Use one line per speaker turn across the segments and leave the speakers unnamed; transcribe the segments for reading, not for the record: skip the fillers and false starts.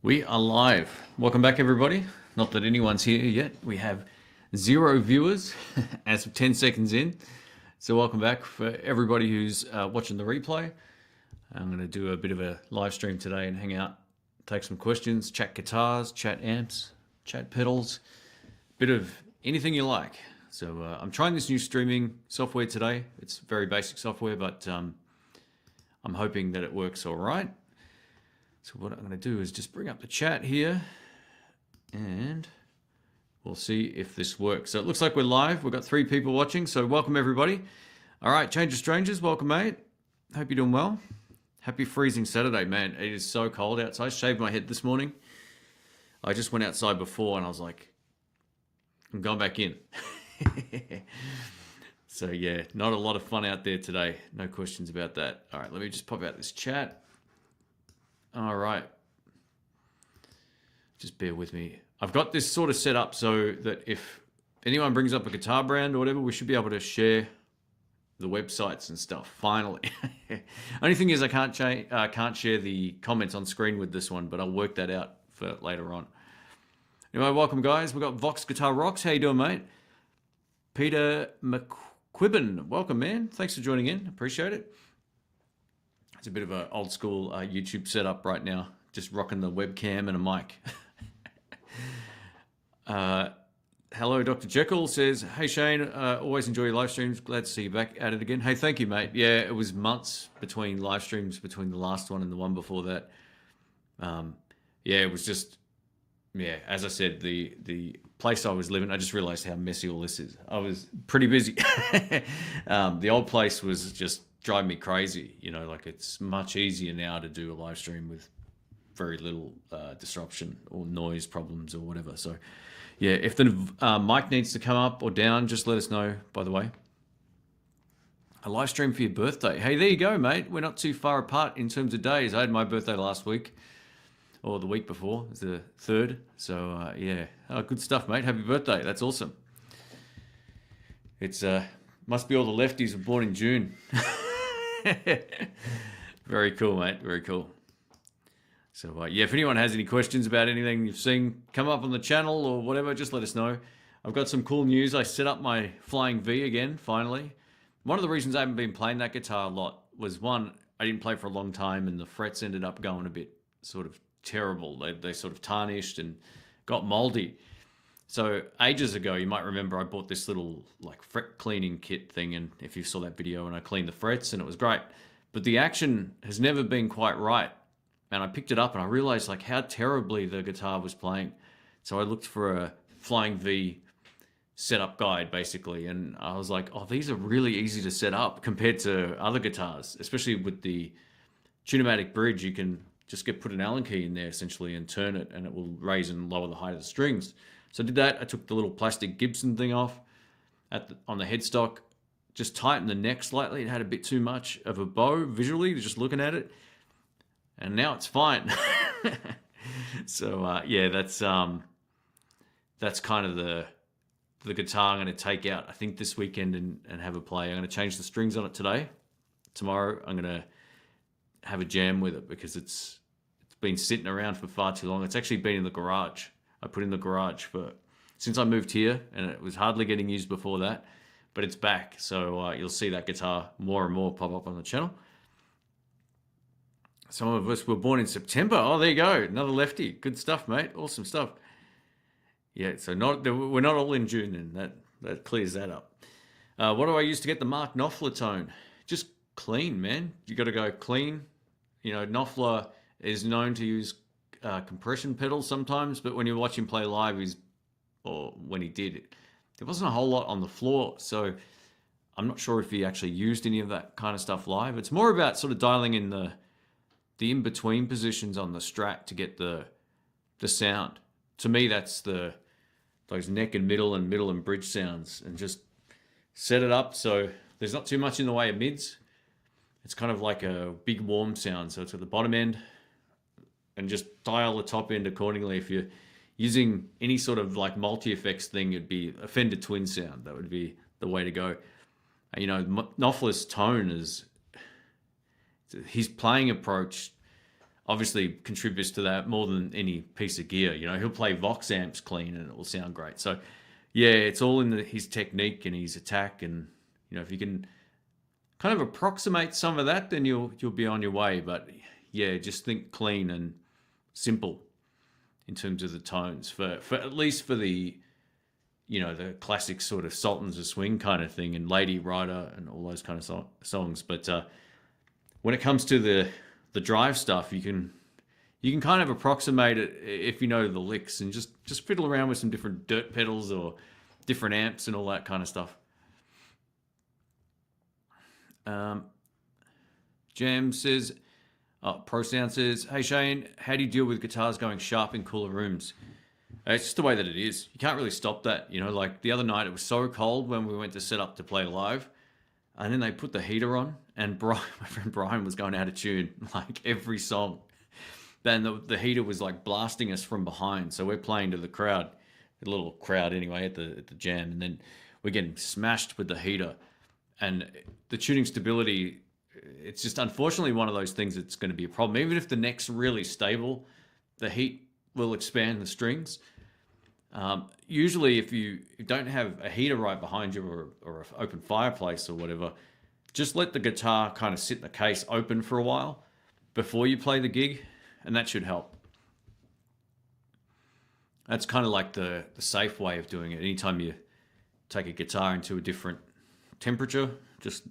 We are live. Welcome back, everybody. Not that anyone's here yet. We have 0 viewers as of 10 seconds in. So welcome back for everybody who's watching the replay. I'm going to do a bit of a live stream today and hang out, take some questions, chat guitars, chat amps, chat pedals, bit of anything you like. So I'm trying this new streaming software today. It's very basic software, but I'm hoping that it works all right. So what I'm going to do is just bring up the chat here and we'll see if this works. So it looks like we're live. We've got 3 people watching, so welcome everybody. All right, Change of Strangers, welcome mate. Hope you're doing well. Happy freezing Saturday, man. It is so cold outside. I shaved my head this morning. I just went outside before and I was like, I'm going back in. So yeah, not a lot of fun out there today. No questions about that. All right, let me just pop out this chat. All right. Just bear with me. I've got this sort of set up so that if anyone brings up a guitar brand or whatever, we should be able to share the websites and stuff, finally. Only thing is I can't share the comments on screen with this one, but I'll work that out for later on. Anyway, welcome guys. We've got Vox Guitar Rocks. How you doing, mate? Peter McQuibben. Welcome, man. Thanks for joining in. Appreciate it. It's a bit of an old school YouTube setup right now. Just rocking the webcam and a mic. Hello, Dr. Jekyll says, hey Shane, always enjoy your live streams. Glad to see you back at it again. Hey, thank you, mate. Yeah, it was months between live streams, between the last one and the one before that. Yeah, it was just, yeah, as I said, the place I was living, I just realized how messy all this is. I was pretty busy. The old place was just driving me crazy. You know, like it's much easier now to do a live stream with very little disruption or noise problems or whatever. So yeah, if the mic needs to come up or down, just let us know, by the way. A live stream for your birthday. Hey, there you go, mate. We're not too far apart in terms of days. I had my birthday last week, or the week before, it's the 3rd. So yeah, good stuff, mate. Happy birthday. That's awesome. It's must be all the lefties were born in June. Very cool, mate. Very cool. So yeah, if anyone has any questions about anything you've seen come up on the channel or whatever, just let us know. I've got some cool news. I set up my Flying V again, finally. One of the reasons I haven't been playing that guitar a lot was, one, I didn't play for a long time and the frets ended up going a bit sort of terrible. They sort of tarnished and got moldy. So ages ago, you might remember I bought this little like fret cleaning kit thing, and if you saw that video, and I cleaned the frets and it was great. But the action has never been quite right. And I picked it up and I realized like how terribly the guitar was playing. So I looked for a Flying V setup guide basically, and I was like, oh, these are really easy to set up compared to other guitars, especially with the Tunematic bridge. You can just put an Allen key in there essentially and turn it, and it will raise and lower the height of the strings. So I did that. I took the little plastic Gibson thing off on the headstock, just tightened the neck slightly. It had a bit too much of a bow visually, just looking at it. And now it's fine. So yeah, that's kind of the guitar I'm going to take out, I think, this weekend and have a play. I'm going to change the strings on it today. Tomorrow I'm going to have a jam with it because it's been sitting around for far too long. It's actually been in the garage. I put in the garage since I moved here, and it was hardly getting used before that, but it's back. So you'll see that guitar more and more pop up on the channel. Some of us were born in September. Oh, there you go. Another lefty. Good stuff, mate. Awesome stuff. Yeah, so we're not all in June, and that clears that up. What do I use to get the Mark Knopfler tone? Just clean, man. You got to go clean. You know, Knopfler is known to use compression pedals sometimes, but when you watch him play live, when he did it, there wasn't a whole lot on the floor. So I'm not sure if he actually used any of that kind of stuff live. It's more about sort of dialing in the in-between positions on the Strat to get the sound. To me, that's those neck and middle and bridge sounds, and just set it up so there's not too much in the way of mids. It's kind of like a big warm sound. So it's at the bottom end, and just dial the top end accordingly. If you're using any sort of like multi-effects thing, it'd be a Fender Twin sound. That would be the way to go. And, you know, Knopfler's tone is, his playing approach obviously contributes to that more than any piece of gear. You know, he'll play Vox amps clean and it will sound great. So yeah, it's all in his technique and his attack, and you know, if you can kind of approximate some of that, then you'll be on your way. But yeah, just think clean and simple in terms of the tones for at least for the, you know, the classic sort of Sultans of Swing kind of thing and Lady Rider and all those kind of songs. But when it comes to the drive stuff, you can kind of approximate it if you know the licks, and just fiddle around with some different dirt pedals or different amps and all that kind of stuff. Jam says, Pro Sound says, hey Shane, how do you deal with guitars going sharp in cooler rooms? It's just the way that it is. You can't really stop that. You know, like the other night, it was so cold when we went to set up to play live, and then they put the heater on, and my friend Brian was going out of tune like every song. Then the heater was like blasting us from behind, so we're playing to the crowd, a little crowd anyway at the jam, and then we're getting smashed with the heater, and the tuning stability. It's just unfortunately one of those things that's going to be a problem. Even if the neck's really stable, the heat will expand the strings. Usually if you don't have a heater right behind you or an open fireplace or whatever, just let the guitar kind of sit in the case open for a while before you play the gig, and that should help. That's kind of like the safe way of doing it. Anytime you take a guitar into a different temperature, just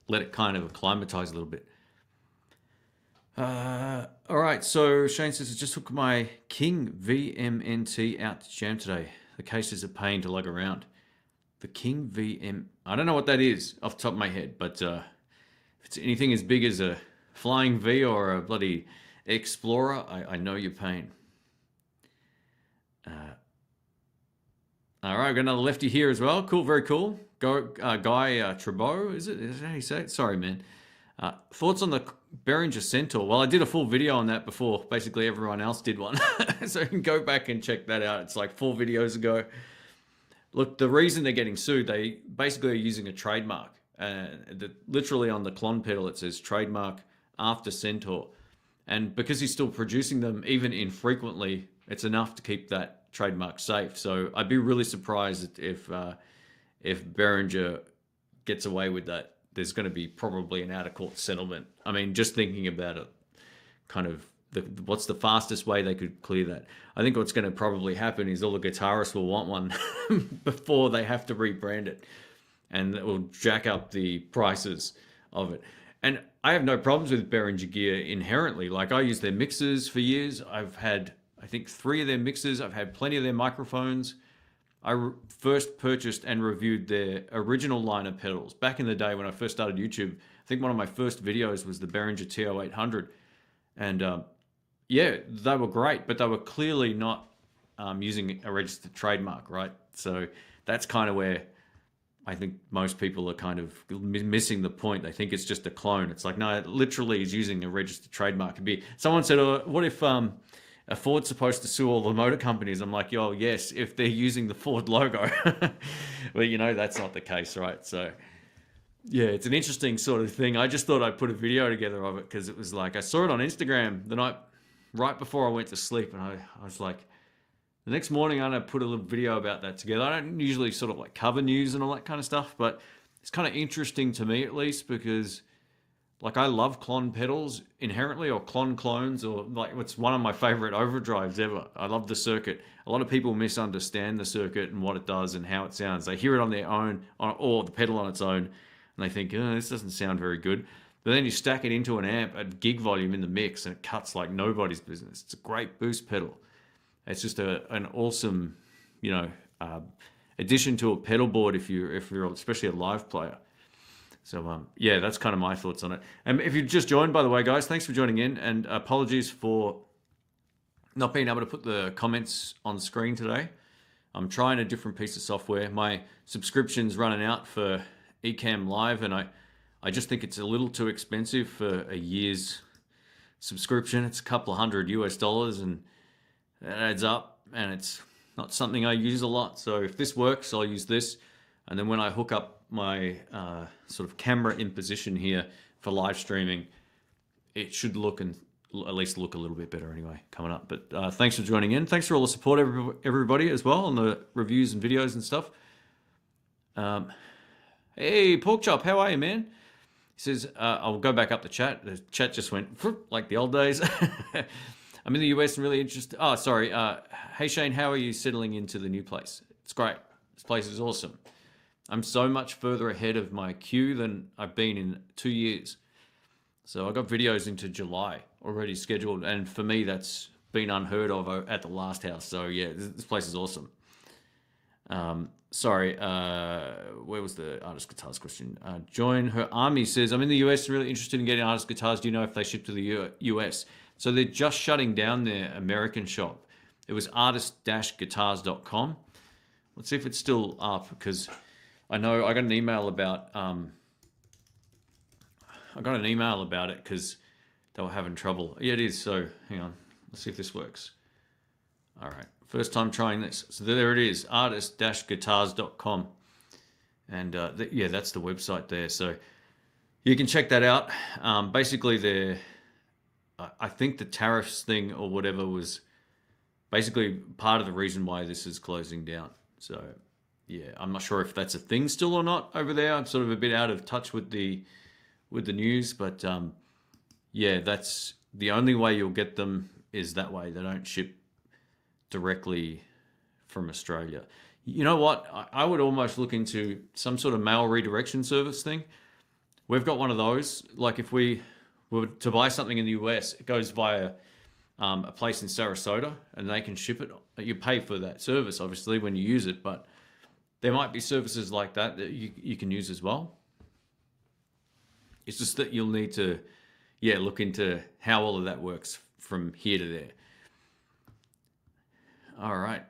let it kind of acclimatize a little bit. All right, so Shane says, I just took my King VMNT out to jam today. The case is a pain to lug around. The King VM, I don't know what that is off the top of my head, but if it's anything as big as a Flying V or a bloody Explorer, I know your pain. All right, I've got another Lefty here as well. Cool, very cool. Guy Trabeau, is that how you say it? Sorry, man. Thoughts on the Behringer Centaur? Well, I did a full video on that before basically everyone else did one. So you can go back and check that out. It's like 4 videos ago. Look, the reason they're getting sued, they basically are using a trademark. Literally on the clon pedal, it says trademark after Centaur. And because he's still producing them, even infrequently, it's enough to keep that trademark safe. So I'd be really surprised if Behringer gets away with that. There's going to be probably an out-of-court settlement. I mean, just thinking about it, kind of, what's the fastest way they could clear that? I think what's going to probably happen is all the guitarists will want one before they have to rebrand it, and it will jack up the prices of it. And I have no problems with Behringer gear inherently. Like, I use their mixers for years. I've had, I think, 3 of their mixers. I've had plenty of their microphones. I first purchased and reviewed their original line of pedals back in the day when I first started YouTube. I think one of my first videos was the Behringer TO-800. And yeah, they were great, but they were clearly not using a registered trademark, right? So that's kind of where I think most people are kind of missing the point. They think it's just a clone. It's like, no, it literally is using a registered trademark. Someone said, what if Ford's supposed to sue all the motor companies? I'm like, yo, yes, if they're using the Ford logo. But you know, that's not the case, right? So yeah, it's an interesting sort of thing. I just thought I'd put a video together of it because it was like, I saw it on Instagram the night right before I went to sleep, and I was like, the next morning I'm going to put a little video about that together. I don't usually sort of like cover news and all that kind of stuff, but it's kind of interesting to me at least because like I love clon pedals inherently, or clon clones, or like it's one of my favorite overdrives ever. I love the circuit. A lot of people misunderstand the circuit and what it does and how it sounds. They hear it on their own, or the pedal on its own, and they think, oh, this doesn't sound very good. But then you stack it into an amp at gig volume in the mix and it cuts like nobody's business. It's a great boost pedal. It's just an awesome, you know, addition to a pedal board if you're especially a live player. So yeah, that's kind of my thoughts on it. And if you just joined, by the way, guys, thanks for joining in, and apologies for not being able to put the comments on screen today. I'm trying a different piece of software. My subscription's running out for Ecamm Live, and I just think it's a little too expensive for a year's subscription. It's a couple of $100 US, and it adds up, and it's not something I use a lot. So if this works, I'll use this. And then when I hook up my sort of camera in position here for live streaming, it should look and at least look a little bit better anyway coming up. But thanks for joining in. Thanks for all the support, everybody, as well, on the reviews and videos and stuff. Hey, Pork Chop, how are you, man? He says, I'll go back up the chat. The chat just went like the old days. I'm in the US and really interested. Oh, sorry. Hey, Shane, how are you settling into the new place? It's great. This place is awesome. I'm so much further ahead of my queue than I've been in 2 years. So I got videos into July already scheduled. And for me, that's been unheard of at the last house. So yeah, this place is awesome. Sorry, where was the artist guitars question? Join her army says, I'm in the US, really interested in getting artist guitars. Do you know if they ship to the US? So they're just shutting down their American shop. It was artist-guitars.com. Let's see if it's still up, because I know I got an email about it because they were having trouble. Yeah, it is. So hang on, let's see if this works. All right, first time trying this. So there it is, artist-guitars.com. And yeah, that's the website there. So you can check that out. Basically, I think the tariffs thing or whatever was basically part of the reason why this is closing down. So yeah, I'm not sure if that's a thing still or not over there. I'm sort of a bit out of touch with the news, but yeah, that's the only way you'll get them is that way. They don't ship directly from Australia. You know what? I would almost look into some sort of mail redirection service thing. We've got one of those. Like if we were to buy something in the US, it goes via a place in Sarasota and they can ship it. You pay for that service, obviously, when you use it, but there might be services like that you can use as well. It's just that you'll need to, yeah, look into how all of that works from here to there. All right.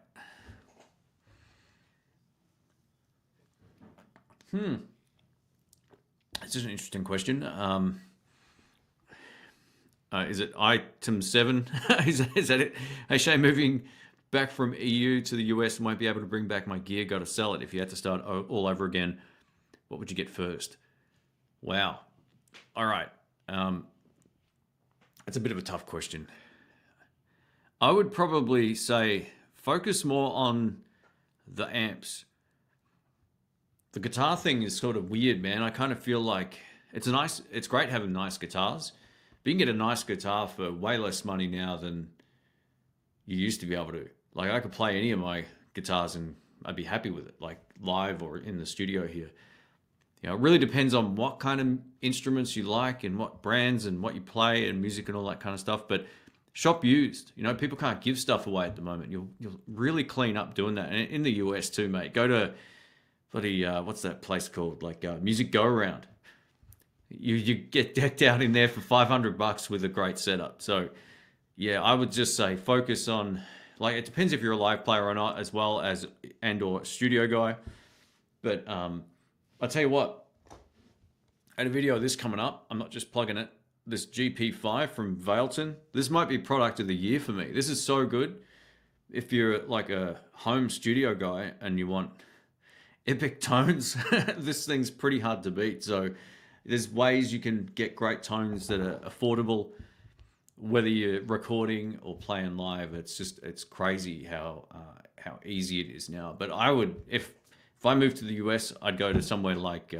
This is an interesting question. Is it item 7? is that it? Hey, Shane, moving back from EU to the US and won't be able to bring back my gear. Got to sell it. If you had to start all over again, what would you get first? Wow. All right. It's a bit of a tough question. I would probably say focus more on the amps. The guitar thing is sort of weird, man. I kind of feel like it's great having nice guitars, but you can get a nice guitar for way less money now than you used to be able to. Like I could play any of my guitars and I'd be happy with it, like live or in the studio here. You know, it really depends on what kind of instruments you like and what brands and what you play and music and all that kind of stuff. But shop used. You know, people can't give stuff away at the moment. You'll really clean up doing that. And in the US too, mate. Go to bloody what's that place called? Like Music Go Around. You get decked out in there for $500 with a great setup. So yeah, I would just say focus on, like, it depends if you're a live player or not, as well as or studio guy. But I'll tell you what, I had a video of this coming up. I'm not just plugging it. This GP5 from Valeton. This might be product of the year for me. This is so good. If you're like a home studio guy and you want epic tones, this thing's pretty hard to beat. So there's ways you can get great tones that are affordable, whether you're recording or playing live. It's crazy how easy it is now. But I would, if I moved to the US, I'd go to somewhere like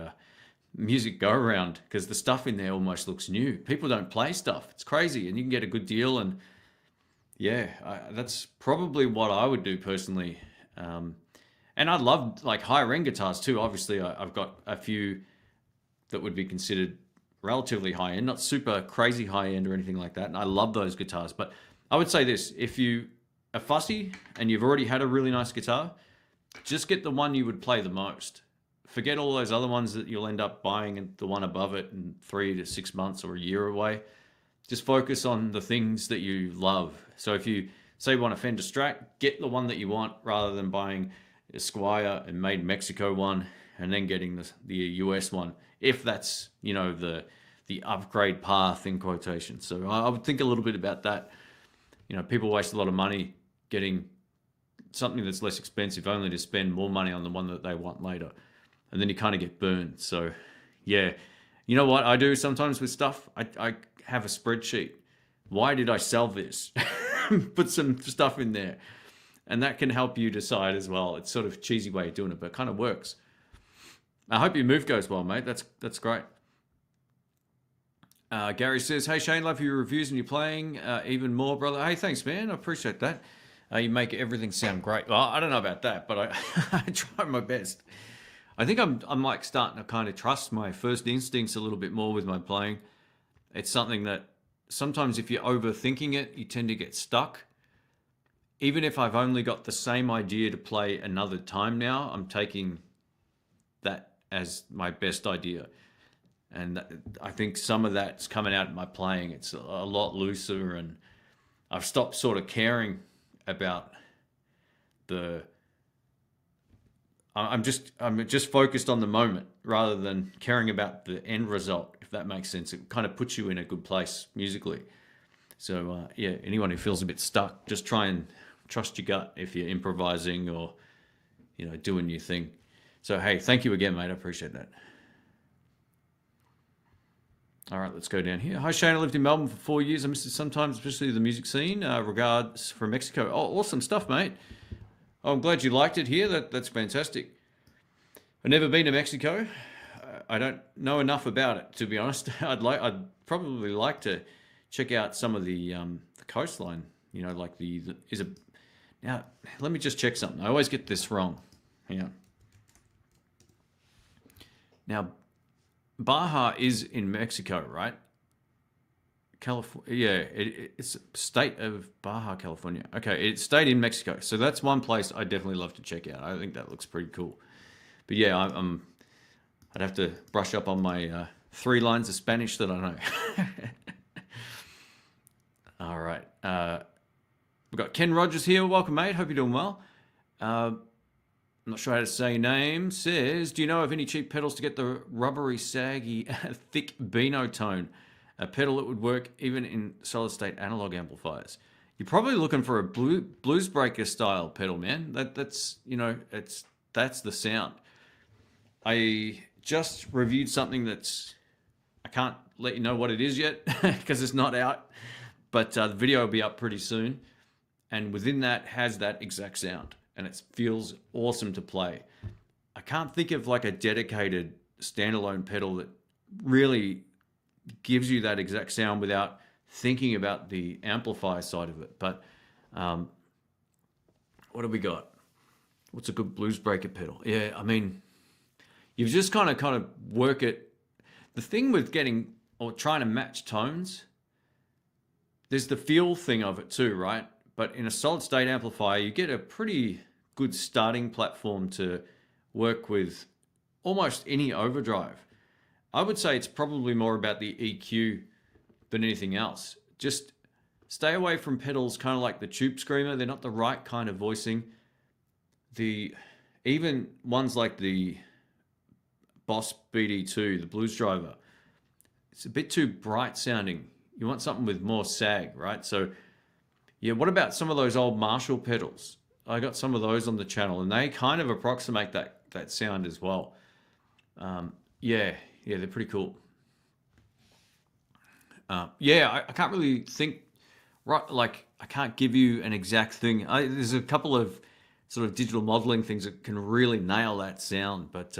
Music Go Around, because the stuff in there almost looks new. People don't play stuff. It's crazy, and you can get a good deal. And yeah, that's probably what I would do personally. And I love like higher end guitars too. Obviously, I've got a few that would be considered relatively high end, not super crazy high end or anything like that. And I love those guitars. But I would say this: if you are fussy and you've already had a really nice guitar, just get the one you would play the most. Forget all those other ones that you'll end up buying and the one above it in 3 to 6 months or a year away. Just focus on the things that you love. So if you say you want a Fender Strat, get the one that you want rather than buying a Squire and Made in Mexico one and then getting the US one, if that's, you know, the upgrade path in quotation. So I would think a little bit about that. You know, people waste a lot of money getting something that's less expensive only to spend more money on the one that they want later. And then you kind of get burned. So yeah, you know what I do sometimes with stuff? I have a spreadsheet why did I sell this? Put some stuff in there. And that can help you decide as well. It's sort of a cheesy way of doing it, but it kind of works. I hope your move goes well, mate. That's great. Gary says, hey, Shane, love your reviews and your playing even more, brother. Hey, thanks, man. I appreciate that. You make everything sound great. Well, I don't know about that, but I try my best. I think I'm like starting to kind of trust my first instincts a little bit more with my playing. It's something that sometimes if you're overthinking it, you tend to get stuck. Even if I've only got the same idea to play another time now, I'm taking that as my best idea. And I think some of that's coming out in my playing. It's a lot looser, and I've stopped sort of caring about I'm just focused on the moment rather than caring about the end result, if that makes sense. It kind of puts you in a good place musically. So yeah, anyone who feels a bit stuck, just try and trust your gut if you're improvising or, you know, doing your thing. So, hey, thank you again, mate. I appreciate that. All right, let's go down here. Hi, Shane. I lived in Melbourne for 4 years. I miss it sometimes, especially the music scene. Regards from Mexico. Oh, awesome stuff, mate. Oh, I'm glad you liked it here. That's fantastic. I've never been to Mexico. I don't know enough about it, to be honest. I'd probably like to check out some of the coastline. You know, like now. Let me just check something. I always get this wrong. Hang on. Now, Baja is in Mexico, right? California, yeah, it's a state of Baja, California. Okay, it's stayed in Mexico, so that's one place I definitely love to check out. I think that looks pretty cool. But yeah, I'd have to brush up on my 3 lines of Spanish that I know. All right, we've got Ken Rogers here. Welcome, mate. Hope you're doing well. I'm not sure how to say your name. Says, do you know of any cheap pedals to get the rubbery, saggy, thick Beano tone? A pedal that would work even in solid-state analog amplifiers. You're probably looking for a blues breaker style pedal, man. That's you know, that's the sound. I just reviewed something I can't let you know what it is yet because it's not out, but the video will be up pretty soon, and within that has that exact sound, and it feels awesome to play. I can't think of like a dedicated standalone pedal that really gives you that exact sound without thinking about the amplifier side of it. But what have we got? What's a good blues breaker pedal? Yeah, I mean, you've just kind of work it. The thing with getting or trying to match tones, there's the feel thing of it too, right? But in a solid state amplifier, you get a pretty good starting platform to work with almost any overdrive. I would say it's probably more about the EQ than anything else. Just stay away from pedals kind of like the Tube Screamer. They're not the right kind of voicing. Even ones like the Boss BD2, the Blues Driver, it's a bit too bright sounding. You want something with more sag, right? So yeah, what about some of those old Marshall pedals? I got some of those on the channel, and they kind of approximate that sound as well. Yeah, they're pretty cool. Yeah, I can't really think, right? Like, I can't give you an exact thing. There's a couple of sort of digital modeling things that can really nail that sound, but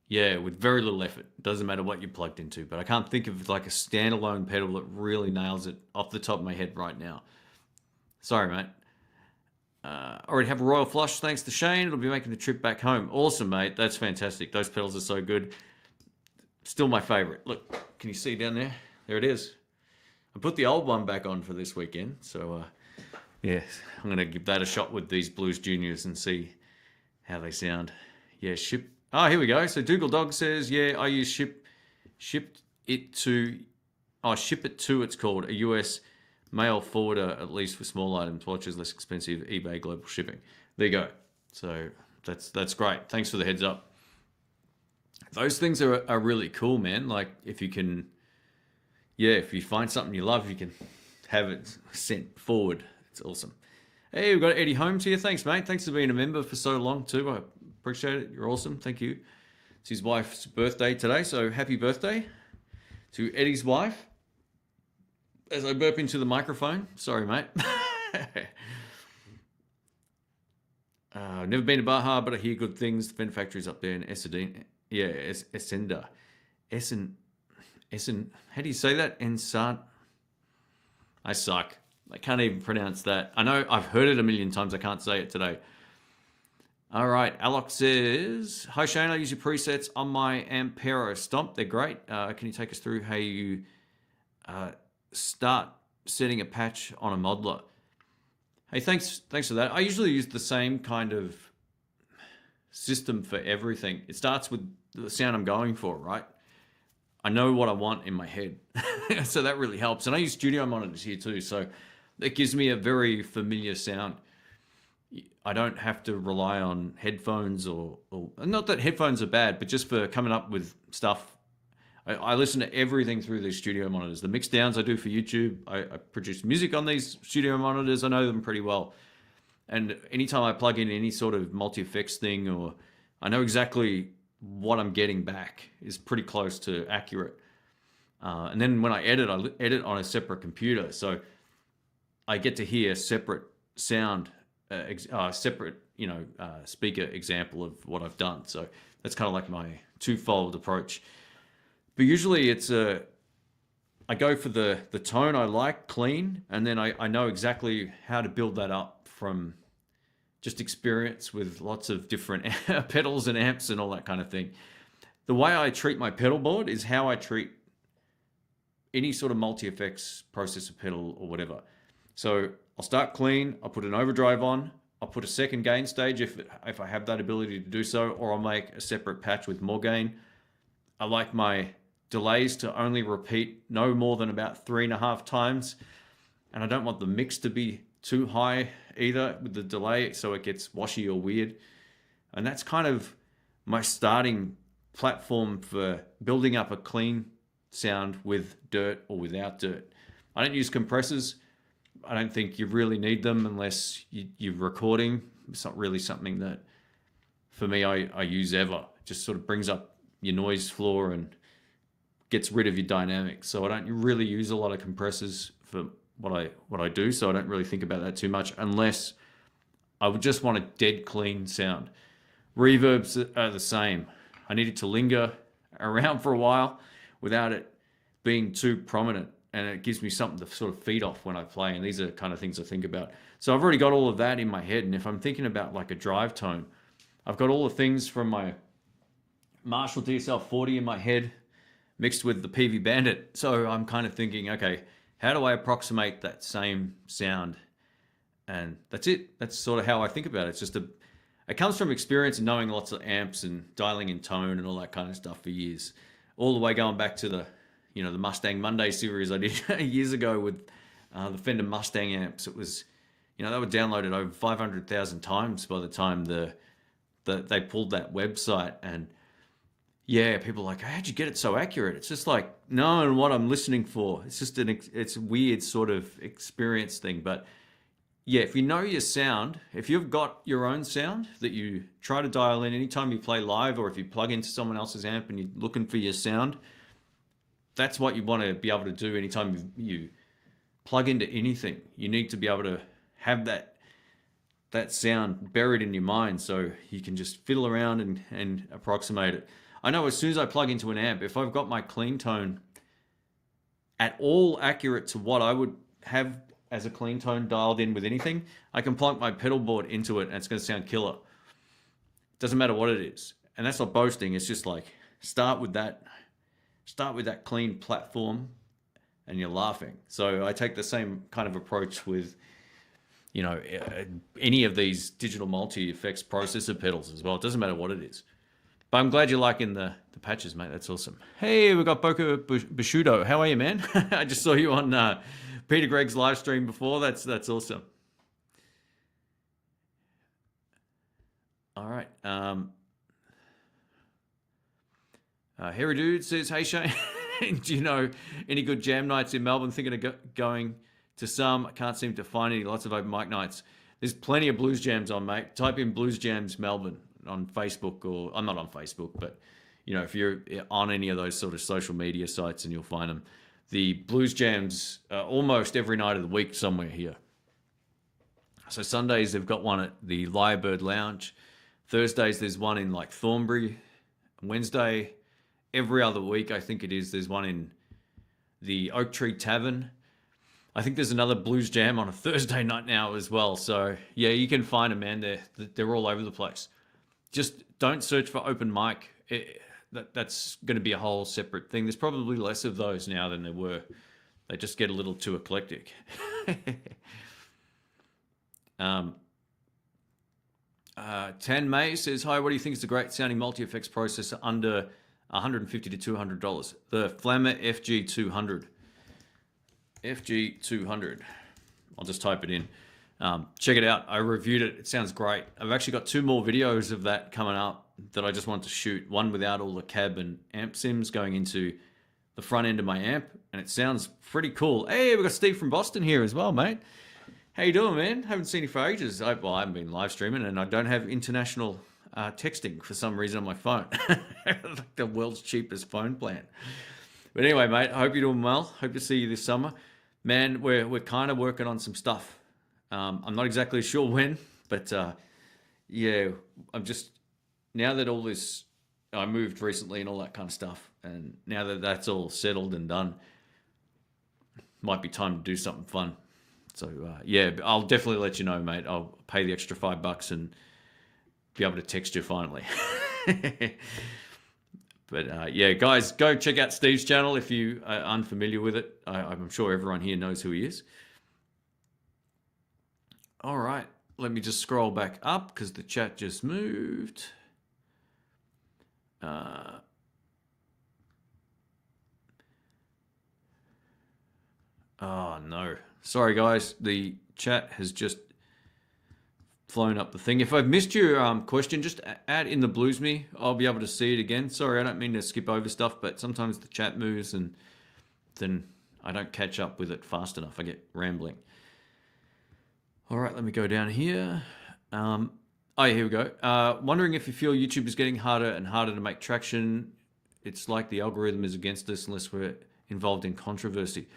yeah, with very little effort. Doesn't matter what you're plugged into, but I can't think of like a standalone pedal that really nails it off the top of my head right now. Sorry, mate. Already have a Royal Flush, thanks to Shane. It'll be making the trip back home. Awesome, mate. That's fantastic. Those pedals are so good. Still my favorite. Look, can you see down there? There it is. I put the old one back on for this weekend. So, yeah, I'm going to give that a shot with these Blues Juniors and see how they sound. Yeah, ship. Oh, here we go. So Dougal Dog says, yeah, I use ship it to, it's called, a US mail forwarder, at least for small items. Watches less expensive, eBay global shipping. There you go. So that's great. Thanks for the heads up. Those things are really cool, man. Like if you can, yeah, if you find something you love, you can have it sent forward. It's awesome. Hey, we've got Eddie Holmes here. Thanks, mate. Thanks for being a member for so long too. I appreciate it. You're awesome. Thank you. It's his wife's birthday today, so happy birthday to Eddie's wife. as I burp into the microphone. Sorry, mate. I've never been to Baja, but I hear good things. The Fender factory's up there in Essen. Yeah, Essenda. Essen. How do you say that? Ensan. I suck. I can't even pronounce that. I know I've heard it a million times. I can't say it today. All right. Alex says, hi, Shane. I use your presets on my Ampero stomp. They're great. Can you take us through how you start setting a patch on a modeler? Hey, thanks for that. I usually use the same kind of system for everything. It starts with the sound I'm going for, right? I know what I want in my head. So that really helps. And I use studio monitors here too. So it gives me a very familiar sound. I don't have to rely on headphones or not that headphones are bad, but just for coming up with stuff. I listen to everything through these studio monitors. The mix downs I do for YouTube, I produce music on these studio monitors. I know them pretty well. And anytime I plug in any sort of multi-effects thing, or I know exactly what I'm getting back is pretty close to accurate. And then when I edit on a separate computer. So I get to hear separate sound, separate, speaker example of what I've done. So that's kind of like my twofold approach. But usually I go for the tone I like, clean, and then I know exactly how to build that up from just experience with lots of different pedals and amps and all that kind of thing. The way I treat my pedal board is how I treat any sort of multi-effects processor pedal or whatever. So I'll start clean, I'll put an overdrive on, I'll put a second gain stage if I have that ability to do so, or I'll make a separate patch with more gain. I like my delays to only repeat no more than about 3.5 times. And I don't want the mix to be too high either with the delay so it gets washy or weird. And that's kind of my starting platform for building up a clean sound with dirt or without dirt. I don't use compressors. I don't think you really need them unless you're recording. It's not really something that, for me, I use ever. It just sort of brings up your noise floor and gets rid of your dynamics. So I don't really use a lot of compressors for what I do. So I don't really think about that too much unless I would just want a dead clean sound. Reverbs are the same. I need it to linger around for a while without it being too prominent. And it gives me something to sort of feed off when I play. And these are kind of things I think about. So I've already got all of that in my head. And if I'm thinking about like a drive tone, I've got all the things from my Marshall DSL-40 in my head mixed with the PV Bandit. So I'm kind of thinking, okay, how do I approximate that same sound? And that's it. That's sort of how I think about it. It's just it comes from experience and knowing lots of amps and dialing in tone and all that kind of stuff for years. All the way going back to the Mustang Monday series I did years ago with the Fender Mustang amps. It was, they were downloaded over 500,000 times by the time they pulled that website. And yeah, people are like, how'd you get it so accurate? It's just like knowing what I'm listening for. It's just it's a weird sort of experience thing. But yeah, if you know your sound, if you've got your own sound that you try to dial in anytime you play live, or if you plug into someone else's amp and you're looking for your sound, that's what you want to be able to do anytime you plug into anything. You need to be able to have that sound buried in your mind so you can just fiddle around and approximate it. I know as soon as I plug into an amp, if I've got my clean tone at all accurate to what I would have as a clean tone dialed in with anything, I can plunk my pedal board into it and it's going to sound killer. Doesn't matter what it is. And that's not boasting. It's just like start with that clean platform and you're laughing. So I take the same kind of approach with, any of these digital multi-effects processor pedals as well. It doesn't matter what it is. But I'm glad you're liking the patches, mate. That's awesome. Hey, we've got Boca Bishudo. How are you, man? I just saw you on Peter Gregg's live stream before. That's awesome. All right. Hairy Dude says, hey, Shane, do you know any good jam nights in Melbourne? Thinking of going to some. I can't seem to find any. Lots of open mic nights. There's plenty of blues jams on, mate. Type in Blues Jams Melbourne on Facebook, or I'm not on Facebook, but if you're on any of those sort of social media sites, and you'll find them. the blues jams almost every night of the week somewhere here. So Sundays they've got one at the Lyrebird Lounge. Thursdays there's one in like Thornbury. Wednesday, every other week I think it is, there's one in the Oak Tree Tavern. I think there's another blues jam on a Thursday night now as well. So yeah, you can find them, man. They're all over the place. Just don't search for open mic. That's going to be a whole separate thing. There's probably less of those now than there were. They just get a little too eclectic. Tan May says, hi, what do you think is a great sounding multi-effects processor under $150 to $200? The Flamma FG200. FG200. I'll just type it in. Check it out. I reviewed it. It sounds great. I've actually got 2 more videos of that coming up that I just want to shoot. One without all the cab and amp sims going into the front end of my amp, and it sounds pretty cool. Hey, we've got Steve from Boston here as well, mate. How you doing, man? Haven't seen you for ages. I haven't been live streaming, and I don't have international texting for some reason on my phone. Like the world's cheapest phone plan. But anyway, mate, I hope you're doing well. Hope to see you this summer. Man, we're kind of working on some stuff. I'm not exactly sure when, but yeah, I'm just, now that all this, I moved recently and all that kind of stuff, and now that that's all settled and done, might be time to do something fun. So yeah, I'll definitely let you know, mate. I'll pay the extra $5 and be able to text you finally. But yeah, guys, go check out Steve's channel if you are unfamiliar with it. I'm sure everyone here knows who he is. All right, let me just scroll back up because the chat just moved. Oh no, sorry guys, the chat has just flown up the thing. If I've missed your question, just add in the blues me. I'll be able to see it again. Sorry, I don't mean to skip over stuff, but sometimes the chat moves and then I don't catch up with it fast enough. I get rambling. All right, let me go down here. Oh, here we go. Wondering if you feel YouTube is getting harder and harder to make traction. It's like the algorithm is against us unless we're involved in controversy.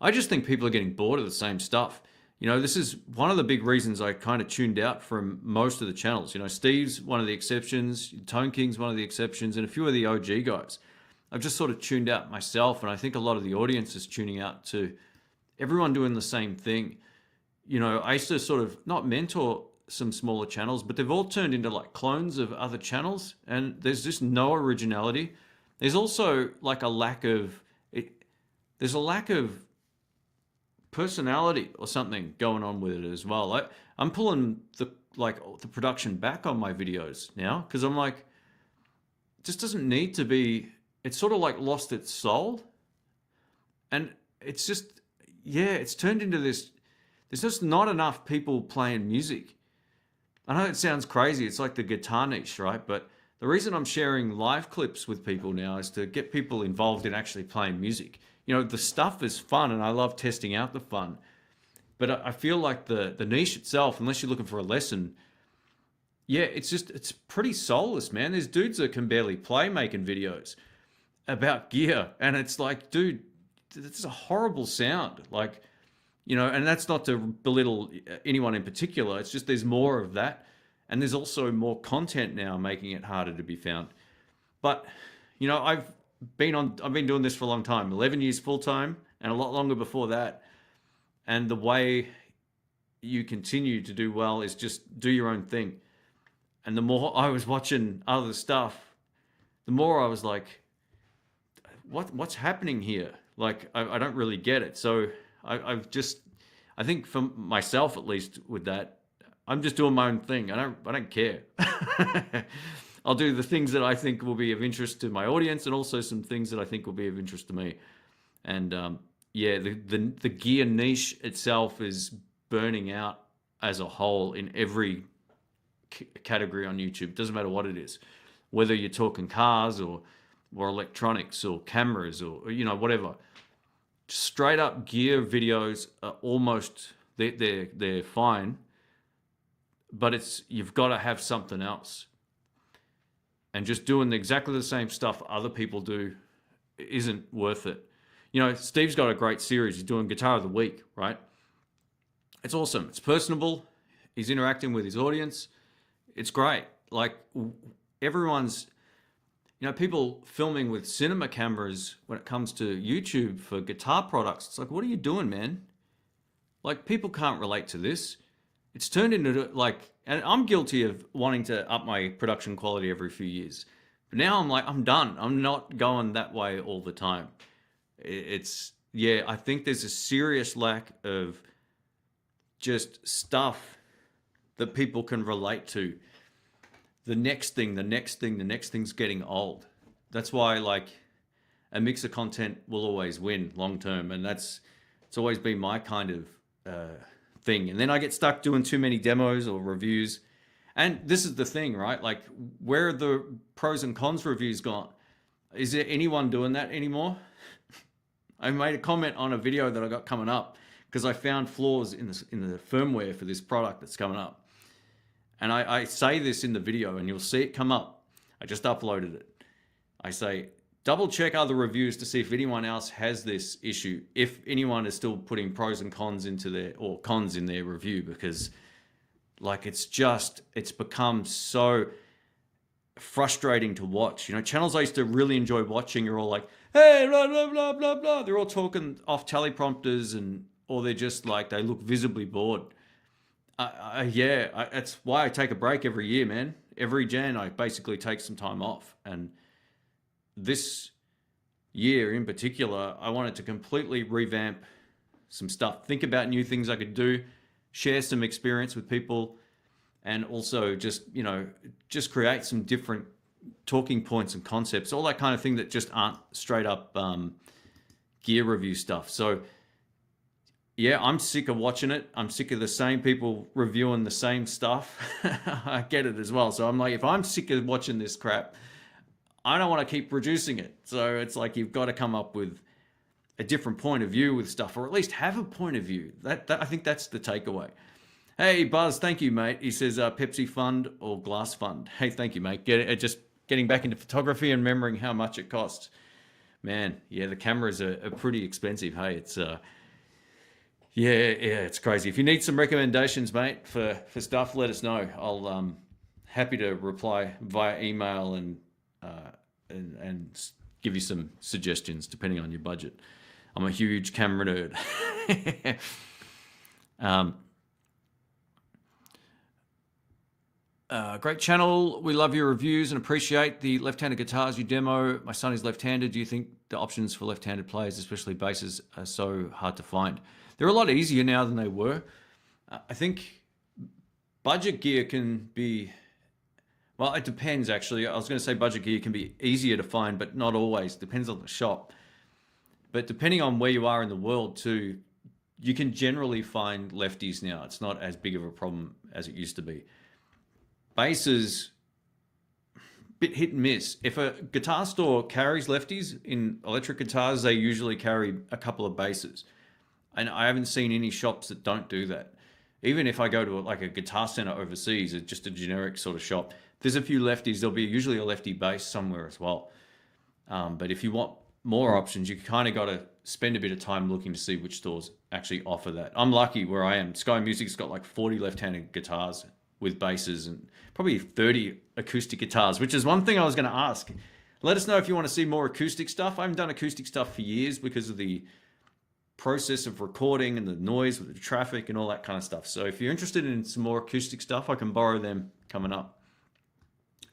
I just think people are getting bored of the same stuff. You know, this is one of the big reasons I kind of tuned out from most of the channels. You know, Steve's one of the exceptions, Tone King's one of the exceptions, and a few of the OG guys. I've just sort of tuned out myself, and I think a lot of the audience is tuning out too. Everyone doing the same thing. You know, I used to sort of not mentor some smaller channels, but they've all turned into like clones of other channels, and there's just no originality. There's also like a lack of there's a lack of personality or something going on with it as well. I'm pulling the production back on my videos now because I'm like, it just doesn't need to be. It's sort of like lost its soul, and it's just, yeah, it's turned into this. There's just not enough people playing music. I know it sounds crazy. It's like the guitar niche, right? But the reason I'm sharing live clips with people now is to get people involved in actually playing music. You know, the stuff is fun and I love testing out the fun. But I feel like the niche itself, unless you're looking for a lesson, yeah, it's pretty soulless, man. There's dudes that can barely play making videos about gear. And it's like, dude, it's a horrible sound. Like, you know, and that's not to belittle anyone in particular. It's just there's more of that. And there's also more content now making it harder to be found. But, you know, I've been doing this for a long time, 11 years full time and a lot longer before that. And the way you continue to do well is just do your own thing. And the more I was watching other stuff, the more I was like, what's happening here? Like, I don't really get it. So I think for myself, at least with that, I'm just doing my own thing. I don't care. I'll do the things that I think will be of interest to my audience and also some things that I think will be of interest to me. And yeah, the gear niche itself is burning out as a whole in every category on YouTube. It doesn't matter what it is, whether you're talking cars or electronics or cameras or, you know, whatever. Straight up gear videos are almost, they're fine, but you've got to have something else. And just doing exactly the same stuff other people do isn't worth it. You know, Steve's got a great series. He's doing Guitar of the Week, right? It's awesome. It's personable. He's interacting with his audience. It's great. Like everyone's, you know, people filming with cinema cameras when it comes to YouTube for guitar products. It's like, what are you doing, man? Like, people can't relate to this. It's turned into like, and I'm guilty of wanting to up my production quality every few years. But now I'm like, I'm done. I'm not going that way all the time. It's, yeah, I think there's a serious lack of just stuff that people can relate to. The next thing's getting old. That's why, like, a mix of content will always win long term. And it's always been my kind of thing. And then I get stuck doing too many demos or reviews. And this is the thing, right? Like, where are the pros and cons reviews gone? Is there anyone doing that anymore? I made a comment on a video that I got coming up because I found flaws in the firmware for this product that's coming up. And I say this in the video and you'll see it come up. I just uploaded it. I say, double check other reviews to see if anyone else has this issue. If anyone is still putting pros and cons or cons in their review, because like, it's become so frustrating to watch. You know, channels I used to really enjoy watching are all like, hey, blah, blah, blah, blah, blah. They're all talking off teleprompters or they're just like, they look visibly bored. That's why I take a break every year, man. Every Jan, I basically take some time off. And this year in particular, I wanted to completely revamp some stuff, think about new things I could do, share some experience with people, and also just, you know, just create some different talking points and concepts, all that kind of thing that just aren't straight up gear review stuff. So yeah, I'm sick of watching it. I'm sick of the same people reviewing the same stuff. I get it as well. So I'm like, if I'm sick of watching this crap, I don't want to keep producing it. So it's like, you've got to come up with a different point of view with stuff, or at least have a point of view. That I think that's the takeaway. Hey, Buzz, thank you, mate. He says, Pepsi Fund or Glass Fund. Hey, thank you, mate. Just getting back into photography and remembering how much it costs. Man, yeah, the cameras are pretty expensive. Hey, it's it's crazy. If you need some recommendations, mate, for stuff, let us know. I'll happy to reply via email and give you some suggestions depending on your budget. I'm a huge camera nerd. Great channel. We love your reviews and appreciate the left-handed guitars you demo. My son is left-handed. Do you think the options for left-handed players, especially basses, are so hard to find? They're a lot easier now than they were. I think budget gear can be, well, it depends actually. I was going to say budget gear can be easier to find, but not always. Depends on the shop. But depending on where you are in the world too, you can generally find lefties now. It's not as big of a problem as it used to be. Basses, bit hit and miss. If a guitar store carries lefties in electric guitars, they usually carry a couple of basses. And I haven't seen any shops that don't do that. Even if I go to like a guitar center overseas, it's just a generic sort of shop, there's a few lefties. There'll be usually a lefty bass somewhere as well. But if you want more options, you kind of got to spend a bit of time looking to see which stores actually offer that. I'm lucky where I am. Sky Music's got like 40 left-handed guitars with basses and probably 30 acoustic guitars, which is one thing I was going to ask. Let us know if you want to see more acoustic stuff. I haven't done acoustic stuff for years because of the process of recording and the noise with the traffic and all that kind of stuff. So if you're interested in some more acoustic stuff, I can borrow them coming up.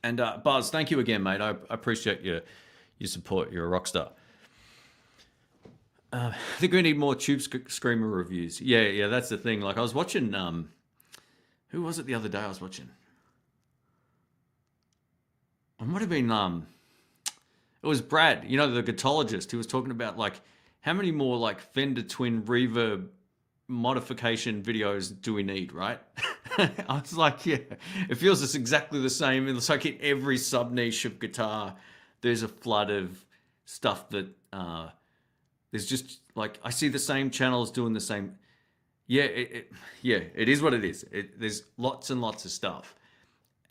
And Buzz, thank you again, mate. I appreciate your support. You're a rock star. I think we need more Tube Screamer reviews. Yeah, that's the thing. Like I was watching, who was it the other day I was watching? It might have been, it was Brad, you know, the guitarologist. He was talking about like, how many more like Fender twin reverb modification videos do we need, right? I was like, yeah, it feels just exactly the same. It's like in every sub niche of guitar, there's a flood of stuff that there's just like, I see the same channels doing the same. Yeah, it is what it is. There's lots and lots of stuff.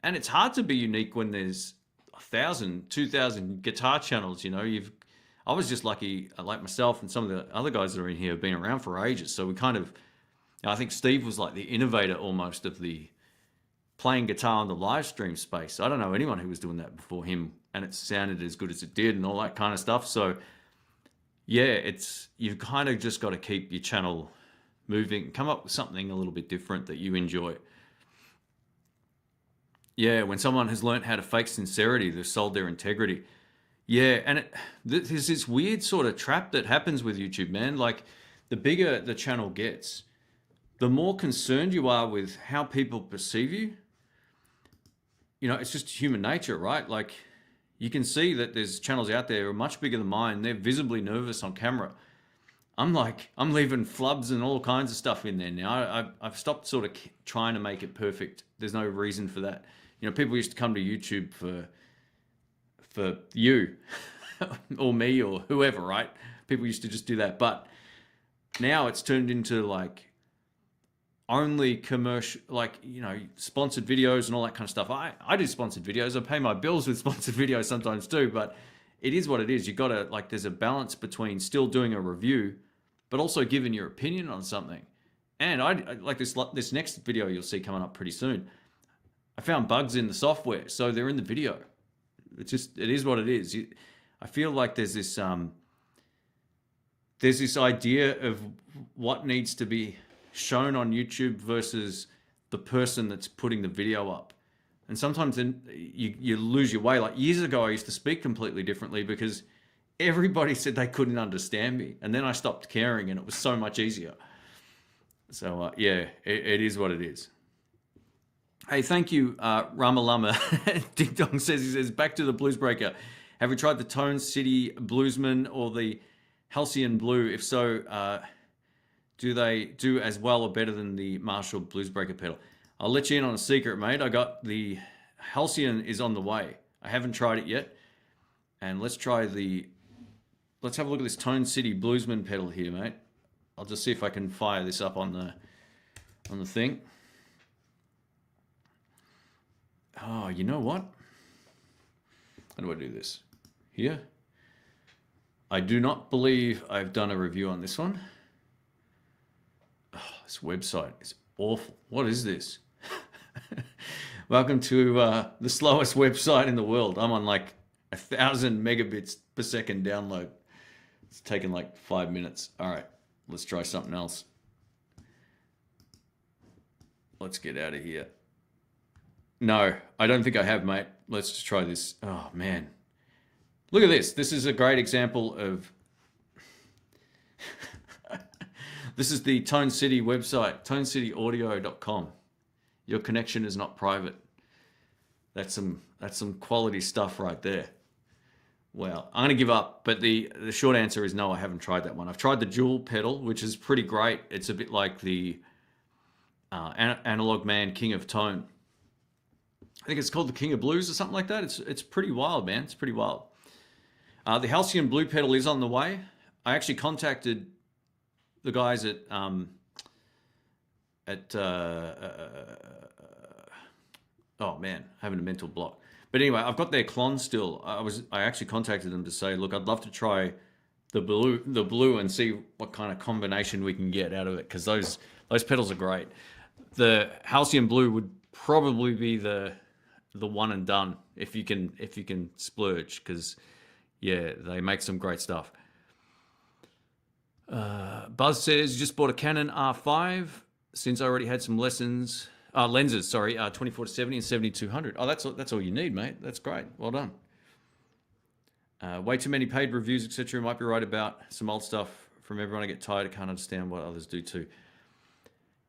And it's hard to be unique when there's 1,000, 2,000 guitar channels, you know. I was just lucky, like myself and some of the other guys that are in here have been around for ages. So we kind of, I think Steve was like the innovator almost of the playing guitar in the live stream space. I don't know anyone who was doing that before him, and it sounded as good as it did and all that kind of stuff. So yeah, you've kind of just got to keep your channel moving, come up with something a little bit different that you enjoy. Yeah, when someone has learned how to fake sincerity, they've sold their integrity. Yeah, and there's this weird sort of trap that happens with YouTube, man. Like, the bigger the channel gets, the more concerned you are with how people perceive you. You know, it's just human nature, right? Like, you can see that there's channels out there who are much bigger than mine. They're visibly nervous on camera. I'm leaving flubs and all kinds of stuff in there now. I've stopped sort of trying to make it perfect. There's no reason for that. You know, people used to come to YouTube for you or me or whoever, right? People used to just do that. But now it's turned into like only commercial, like, you know, sponsored videos and all that kind of stuff. I do sponsored videos. I pay my bills with sponsored videos sometimes too, but it is what it is. You got to, like, there's a balance between still doing a review, but also giving your opinion on something. And I like this next video you'll see coming up pretty soon. I found bugs in the software, so they're in the video. It is what it is. I feel like there's this idea of what needs to be shown on YouTube versus the person that's putting the video up. And sometimes then you lose your way. Like, years ago, I used to speak completely differently because everybody said they couldn't understand me. And then I stopped caring and it was so much easier. So yeah, it is what it is. Hey, thank you, Ramalama. Ding Dong says, back to the Blues Breaker. Have you tried the Tone City Bluesman or the Halcyon Blue? If so, do they do as well or better than the Marshall Blues Breaker pedal? I'll let you in on a secret, mate. I got the Halcyon is on the way. I haven't tried it yet. And let's have a look at this Tone City Bluesman pedal here, mate. I'll just see if I can fire this up on the thing. Oh, you know what? How do I do this? Here. I do not believe I've done a review on this one. Oh, this website is awful. What is this? Welcome to the slowest website in the world. I'm on like 1,000 megabits per second download. It's taken like 5 minutes. All right, let's try something else. Let's get out of here. No, I don't think I have, mate. Let's just try this. Oh, man. Look at this. This is a great example of... This is the Tone City website, tonecityaudio.com. Your connection is not private. That's some quality stuff right there. Well, I'm going to give up, but the short answer is no, I haven't tried that one. I've tried the dual pedal, which is pretty great. It's a bit like the Analog Man King of Tone. I think it's called the King of Blues or something like that. It's pretty wild, man. It's pretty wild. The Halcyon Blue pedal is on the way. I actually contacted the guys at oh man, having a mental block. But anyway, I've got their clon still. I actually contacted them to say, look, I'd love to try the blue and see what kind of combination we can get out of it, because those pedals are great. The Halcyon Blue would probably be the one and done if you can splurge, because yeah, they make some great stuff. Buzz says, just bought a Canon R5 since I already had some lenses, 24-70 and 7200. Oh, that's all you need, mate. That's great. Well done. Way too many paid reviews, etc. Might be right about some old stuff from everyone. I get tired. I can't understand what others do too.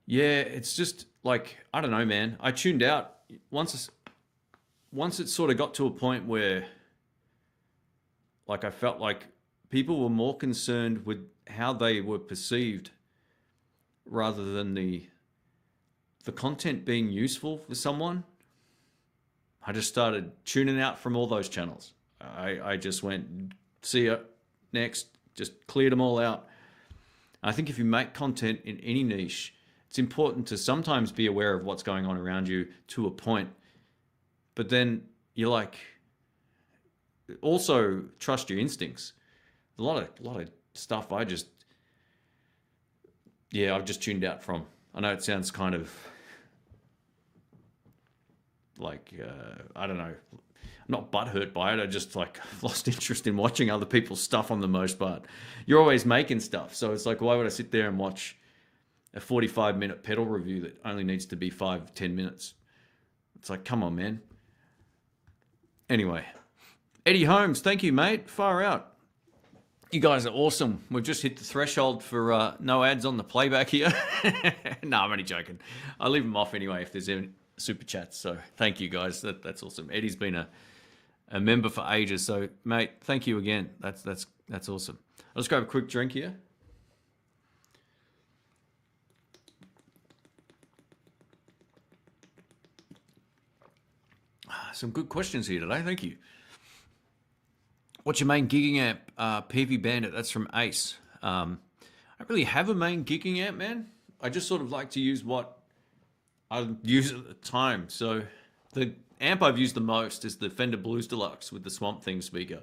Yeah, it's just like, I don't know, man. I tuned out once it sort of got to a point where, like, I felt like people were more concerned with how they were perceived rather than the content being useful for someone. I just started tuning out from all those channels. I just went, see ya, next, just cleared them all out. I think if you make content in any niche, it's important to sometimes be aware of what's going on around you to a point, but then you're like, also trust your instincts. a lot of stuff I've just tuned out from. I know it sounds kind of like, I don't know, I'm not butthurt by it. I just like lost interest in watching other people's stuff on the most part. You're always making stuff. So it's like, why would I sit there and watch a 45-minute pedal review that only needs to be 5-10 minutes? It's like, come on, man. Anyway, Eddie Holmes, thank you, mate. Far out. You guys are awesome. We've just hit the threshold for no ads on the playback here. No, I'm only joking. I leave them off anyway if there's any super chats. So thank you, guys. That's awesome. Eddie's been a member for ages. So, mate, thank you again. That's awesome. I'll just grab a quick drink here. Some good questions here today. Thank you. What's your main gigging amp? PV Bandit. That's from Ace. I don't really have a main gigging amp, man. I just sort of like to use what I use at the time. So the amp I've used the most is the Fender Blues Deluxe with the Swamp Thing speaker.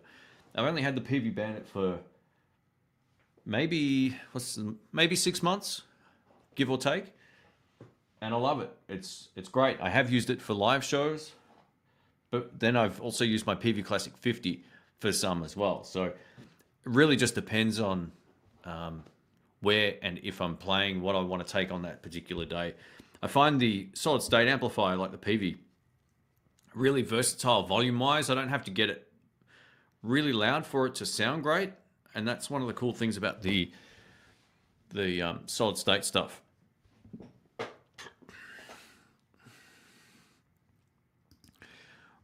I've only had the PV Bandit for maybe 6 months, give or take, and I love it. It's great. I have used it for live shows, but then I've also used my PV Classic 50 for some as well. So it really just depends on where and if I'm playing, what I want to take on that particular day. I find the solid state amplifier, like the PV, really versatile volume-wise. I don't have to get it really loud for it to sound great, and that's one of the cool things about the solid state stuff.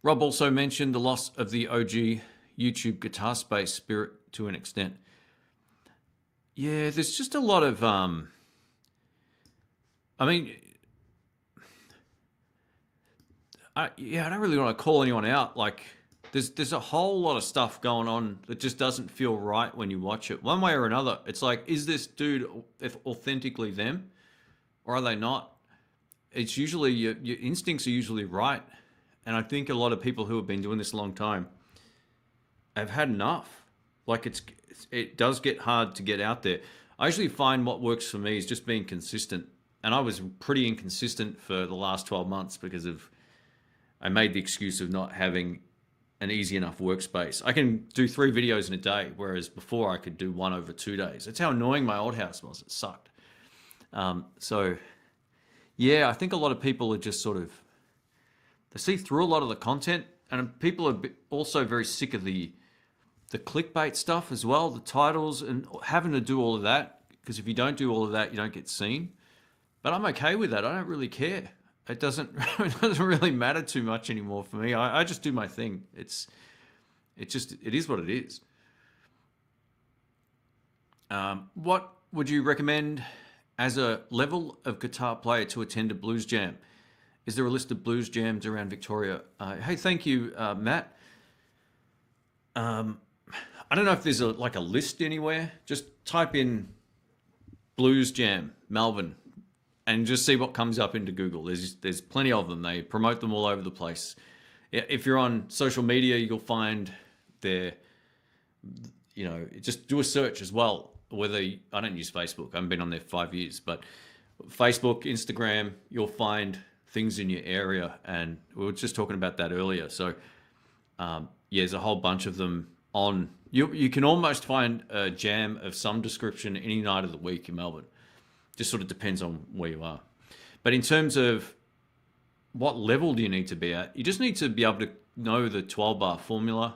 Rob also mentioned the loss of the OG YouTube guitar space spirit to an extent. Yeah, there's just a lot of I mean, I don't really want to call anyone out. Like, there's a whole lot of stuff going on that just doesn't feel right when you watch it. One way or another, it's like, is this dude authentically them, or are they not? It's usually, your instincts are usually right. And I think a lot of people who have been doing this a long time have had enough. Like, it does get hard to get out there. I usually find what works for me is just being consistent. And I was pretty inconsistent for the last 12 months because I made the excuse of not having an easy enough workspace. I can do 3 videos in a day, whereas before I could do 1 over 2 days. That's how annoying my old house was. It sucked. So, yeah, I think a lot of people are just sort of, they see through a lot of the content, and people are also very sick of the clickbait stuff as well, the titles, and having to do all of that, because if you don't do all of that, you don't get seen. But I'm okay with that. I don't really care. It doesn't really matter too much anymore for me. I just do my thing. It is what it is. What would you recommend as a level of guitar player to attend a blues jam? Is there a list of blues jams around Victoria? Hey, thank you, Matt. I don't know if there's a list anywhere. Just type in blues jam Melbourne and just see what comes up into Google. There's plenty of them. They promote them all over the place. If you're on social media, you'll find just do a search as well. I don't use Facebook. I haven't been on there for 5 years, but Facebook, Instagram, you'll find things in your area, and we were just talking about that earlier. So there's a whole bunch of them on. You can almost find a jam of some description any night of the week in Melbourne. Just sort of depends on where you are. But in terms of what level do you need to be at, you just need to be able to know the 12-bar formula,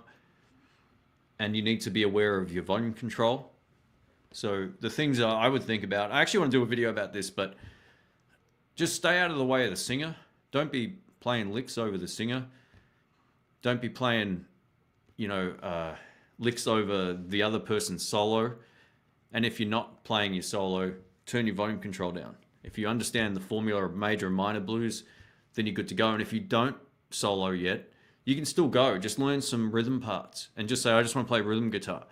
and you need to be aware of your volume control. So the things I would think about, I actually want to do a video about this, but just stay out of the way of the singer. Don't be playing licks over the singer. Don't be playing, licks over the other person's solo. And if you're not playing your solo, turn your volume control down. If you understand the formula of major and minor blues, then you're good to go. And if you don't solo yet, you can still go. Just learn some rhythm parts and just say, I just want to play rhythm guitar.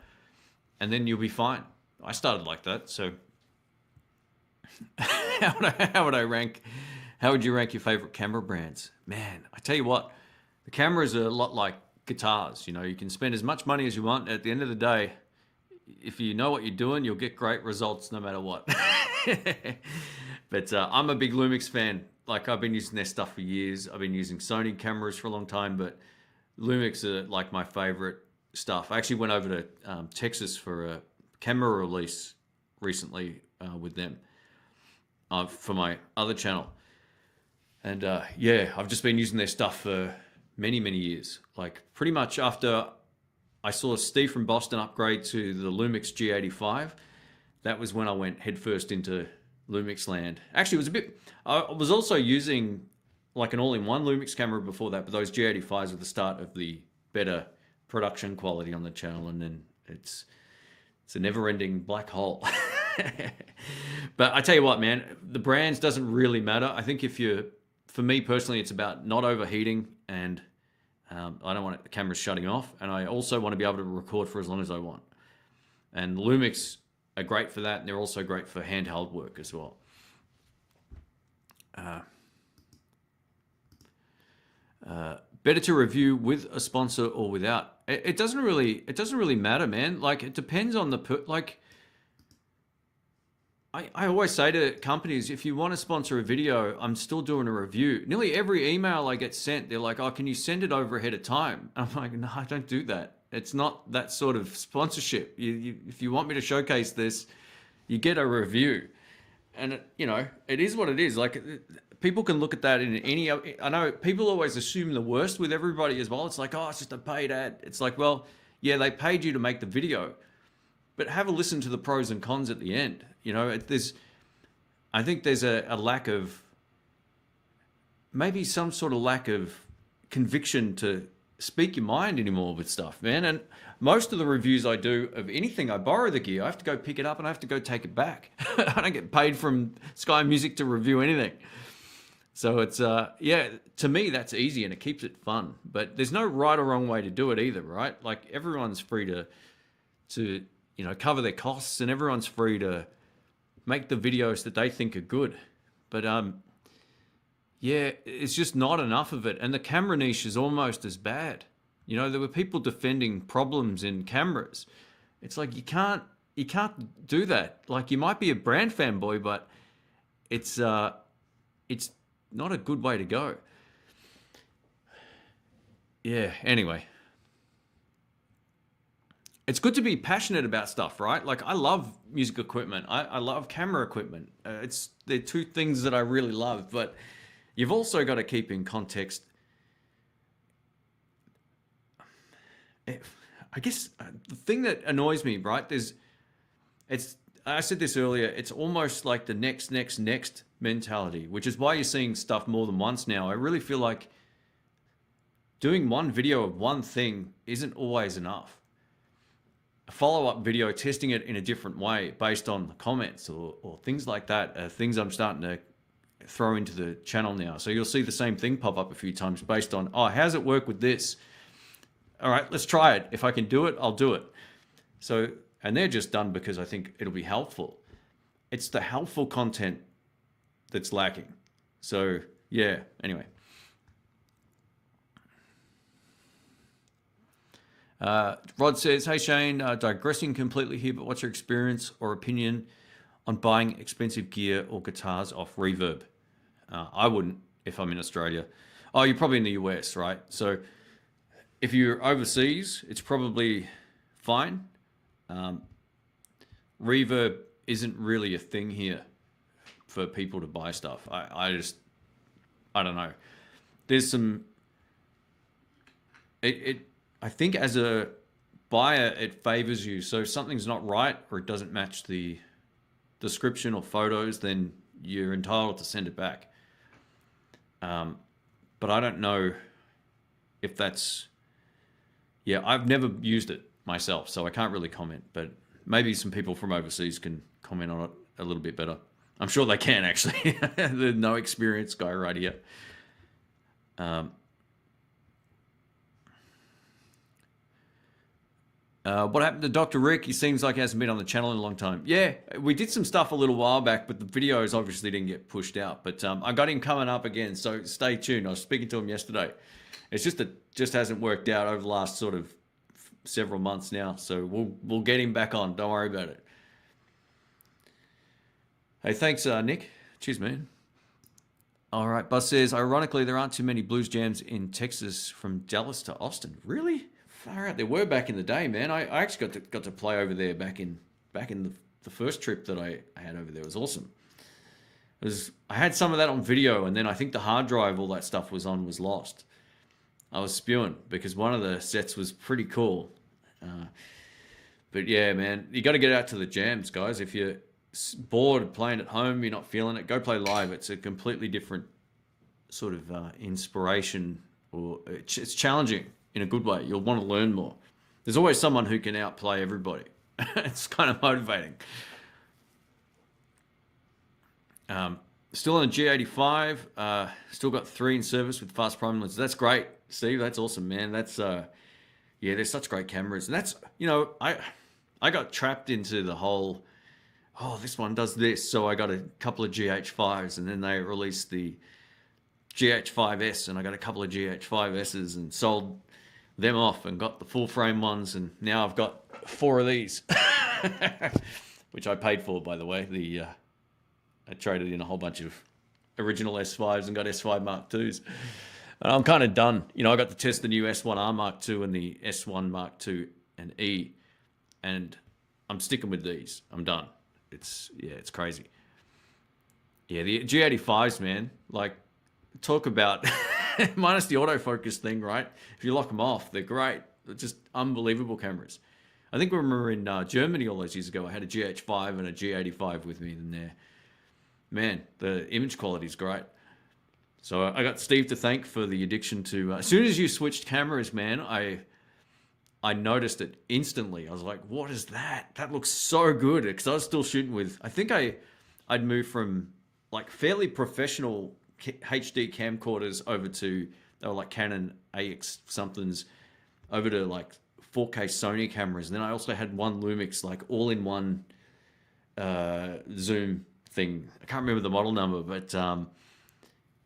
And then you'll be fine. I started like that, so how would you rank your favorite camera brands? Man, I tell you what, the cameras are a lot like guitars. You can spend as much money as you want. At the end of the day, if you know what you're doing, you'll get great results no matter what. But I'm a big Lumix fan. Like, I've been using their stuff for years. I've been using Sony cameras for a long time, but Lumix are like my favorite stuff. I actually went over to Texas for a camera release recently with them for my other channel. And yeah, I've just been using their stuff for many, many years. Like, pretty much after I saw Steve from Boston upgrade to the Lumix G85, that was when I went headfirst into Lumix land. Actually, it was a bit... I was also using like an all-in-one Lumix camera before that, but those G85s were the start of the better production quality on the channel, and then it's a never-ending black hole. But I tell you what, man, the brands doesn't really matter. I think for me personally, it's about not overheating, and I don't want the cameras shutting off, and I also want to be able to record for as long as I want. And Lumix are great for that, and they're also great for handheld work as well. Better to review with a sponsor or without. It doesn't really matter, man. Like, it depends on like. I always say to companies, if you want to sponsor a video, I'm still doing a review. Nearly every email I get sent, they're like, "Oh, can you send it over ahead of time?" And I'm like, "No, I don't do that. It's not that sort of sponsorship. If you want me to showcase this, you get a review." And it is what it is. Like, people can look at that in any... I know people always assume the worst with everybody as well. It's like, oh, it's just a paid ad. It's like, well, yeah, they paid you to make the video, but have a listen to the pros and cons at the end. I think there's a lack of... maybe some sort of lack of conviction to speak your mind anymore with stuff, man. And most of the reviews I do of anything, I borrow the gear, I have to go pick it up and I have to go take it back. I don't get paid from Sky Music to review anything. So it's, yeah, to me, that's easy and it keeps it fun. But there's no right or wrong way to do it either, right? Like, everyone's free to cover their costs, and everyone's free to make the videos that they think are good. But yeah, it's just not enough of it. And the camera niche is almost as bad. There were people defending problems in cameras. It's like, you can't do that. Like, you might be a brand fanboy, but it's not a good way to go. Yeah, anyway. It's good to be passionate about stuff, right? Like, I love music equipment. I love camera equipment. They're two things that I really love, but you've also got to keep in context. I guess the thing that annoys me, right, I said this earlier, it's almost like the next mentality, which is why you're seeing stuff more than once now. I really feel like doing one video of one thing isn't always enough. A follow-up video, testing it in a different way based on the comments or things like that, are things I'm starting to throw into the channel now. So you'll see the same thing pop up a few times based on, oh, how's it work with this? All right, let's try it. If I can do it, I'll do it. So, and they're just done because I think it'll be helpful. It's the helpful content that's lacking. So, yeah, anyway. Rod says, hey Shane, digressing completely here, but what's your experience or opinion on buying expensive gear or guitars off Reverb? I wouldn't if I'm in Australia. Oh, you're probably in the US, right? So if you're overseas, it's probably fine. Reverb isn't really a thing here for people to buy stuff. I don't know. There's some... I think as a buyer, it favors you. So if something's not right or it doesn't match the description or photos, then you're entitled to send it back. But I don't know if that's... Yeah, I've never used it myself, so I can't really comment. But maybe some people from overseas can comment on it a little bit better. I'm sure they can, actually. The no experience guy right here. What happened to Dr. Rick? He seems like he hasn't been on the channel in a long time. Yeah, we did some stuff a little while back, but the videos obviously didn't get pushed out. But I got him coming up again, so stay tuned. I was speaking to him yesterday. It's just that just hasn't worked out over the last sort of several months now, so we'll get him back on. Don't worry about it. Hey, thanks, Nick. Cheers, man. All right, Buzz says, ironically, there aren't too many blues jams in Texas from Dallas to Austin. Really? Far out. There were back in the day, man. I actually got to play over there back in the first trip that I had over there. It was awesome. I had some of that on video, and then I think the hard drive all that stuff was on was lost. I was spewing because one of the sets was pretty cool. But yeah, man, you got to get out to the jams, guys. If you're bored playing at home, you're not feeling it, go play live. It's a completely different sort of inspiration, or it's challenging in a good way. You'll want to learn more. There's always someone who can outplay everybody. It's kind of motivating. Still on a G85, still got 3 in service with fast priming lenses. That's great, Steve. That's awesome, man. That's yeah, they're such great cameras. And that's, I got trapped into the whole, oh, this one does this, so I got a couple of GH5s, and then they released the GH5S, and I got a couple of GH5Ss and sold them off and got the full frame ones, and now I've got 4 of these, which I paid for, by the way. I traded in a whole bunch of original S5s and got S5 Mark IIs. And I'm kind of done. I got to test the new S1R Mark II and the S1 Mark II and E, and I'm sticking with these. I'm done. It's crazy. Yeah, the G85s, man, like, talk about minus the autofocus thing, right? If you lock them off, they're great. They're just unbelievable cameras. I think we remember in Germany all those years ago, I had a GH5 and a G85 with me in there. Man, the image quality is great. So I got Steve to thank for the addiction to... as soon as you switched cameras, man, I noticed it instantly. I was like, what is that? That looks so good. Because I was still shooting with... I think I'd moved from like fairly professional HD camcorders over to... They were like Canon AX somethings, over to like 4K Sony cameras. And then I also had one Lumix, like all-in-one zoom thing. I can't remember the model number, but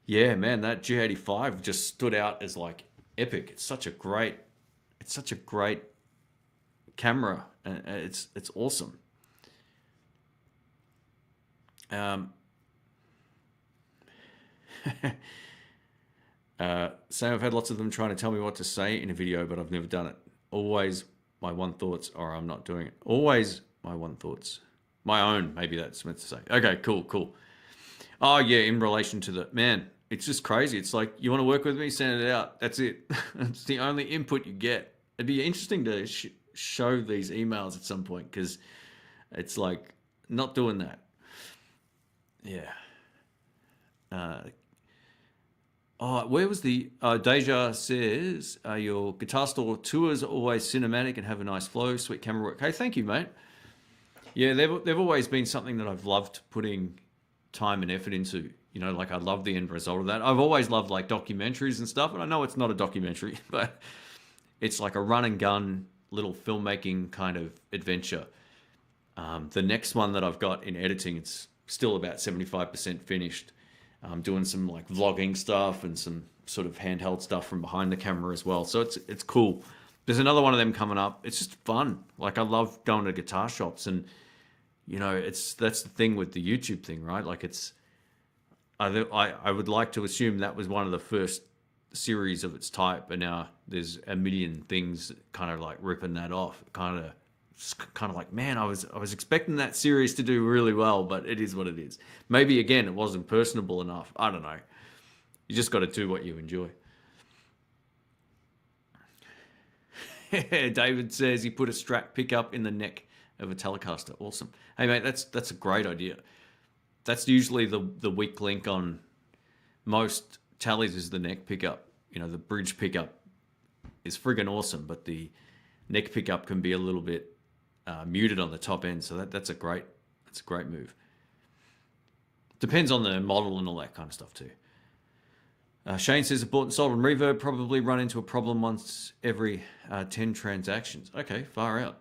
yeah, man, that G85 just stood out as like epic. It's such a great camera, and it's awesome. So I've had lots of them trying to tell me what to say in a video, but I've never done it. Always my one thoughts, or I'm not doing it. Always my one thoughts. My own, maybe that's meant to say. Okay, cool. Oh, yeah, in relation to the... Man, it's just crazy. It's like, you want to work with me? Send it out. That's it. It's the only input you get. It'd be interesting to show these emails at some point, because it's like, not doing that. Yeah. Where was the... Deja says, your guitar store tours are always cinematic and have a nice flow. Sweet camera work. Hey, thank you, mate. Yeah, they've always been something that I've loved putting time and effort into. Like, I love the end result of that. I've always loved like documentaries and stuff, and I know it's not a documentary, but it's like a run and gun little filmmaking kind of adventure. The next one that I've got in editing, it's still about 75% finished. I'm doing some like vlogging stuff and some sort of handheld stuff from behind the camera as well. So it's cool. There's another one of them coming up. It's just fun. Like, I love going to guitar shops, and that's the thing with the YouTube thing, right? Like, I would like to assume that was one of the first series of its type, but now there's a million things kind of like ripping that off. Kind of like, man, I was expecting that series to do really well, but it is what it is. Maybe again, it wasn't personable enough. I don't know. You just got to do what you enjoy. David says he put a strap pickup in the neck of a Telecaster. Awesome. Hey, mate, that's a great idea. That's usually the weak link on most Tallies is the neck pickup. The bridge pickup is friggin' awesome, but the neck pickup can be a little bit muted on the top end. So that's a great move. Depends on the model and all that kind of stuff too. Shane says, bought and sold on Reverb, probably run into a problem once every 10 transactions. Okay, far out.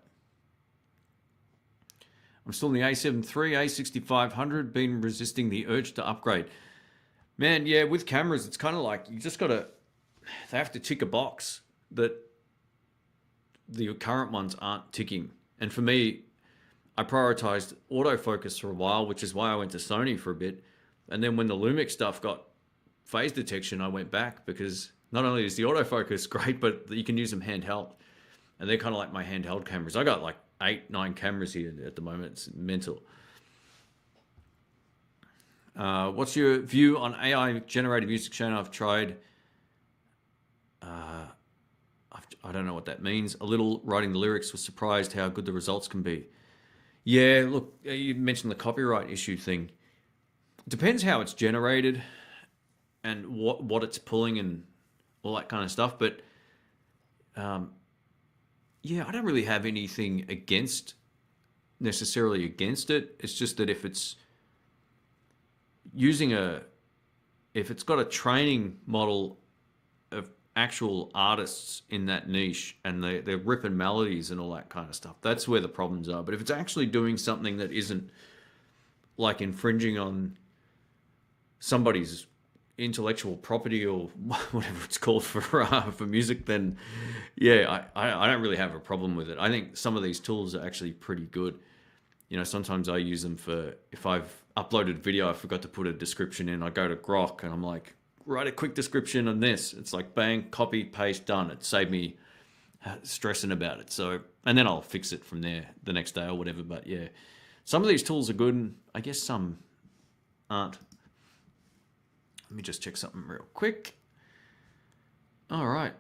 I'm still in the A7 III, A6500, been resisting the urge to upgrade. Man, yeah, with cameras, it's kind of like, you just got to, they have to tick a box that the current ones aren't ticking. And for me, I prioritized autofocus for a while, which is why I went to Sony for a bit. And then when the Lumix stuff got phase detection, I went back because not only is the autofocus great, but you can use them handheld. And they're kind of like my handheld cameras. I got like 8, 9 cameras here at the moment. It's mental. What's your view on AI generated music channel? I've tried, I don't know what that means. A little writing the lyrics, was surprised how good the results can be. Yeah, look, you mentioned the copyright issue thing. Depends how it's generated and what it's pulling and all that kind of stuff. But yeah, I don't really have anything necessarily against it. It's just that if it's if it's got a training model of actual artists in that niche and they're ripping melodies and all that kind of stuff, that's where the problems are. But if it's actually doing something that isn't like infringing on somebody's intellectual property or whatever it's called for music, then yeah, I don't really have a problem with it. I think some of these tools are actually pretty good. You know, sometimes I use them for, if I've uploaded video, I forgot to put a description in, I go to Grok and I'm like, write a quick description on this. It's like bang, copy, paste, done. It saved me stressing about it. So, and then I'll fix it from there the next day or whatever. But yeah, some of these tools are good and I guess some aren't. Let me just check something real quick. All right.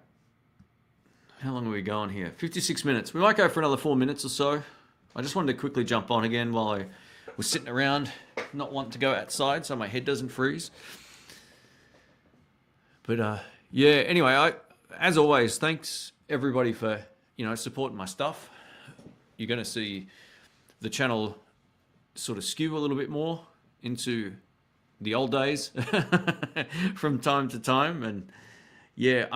How long are we going here? 56 minutes. We might go for another 4 minutes or so. I just wanted to quickly jump on again while I was sitting around, not wanting to go outside so my head doesn't freeze. But yeah, anyway, as always, thanks everybody for, supporting my stuff. You're going to see the channel sort of skew a little bit more into the old days from time to time. And yeah,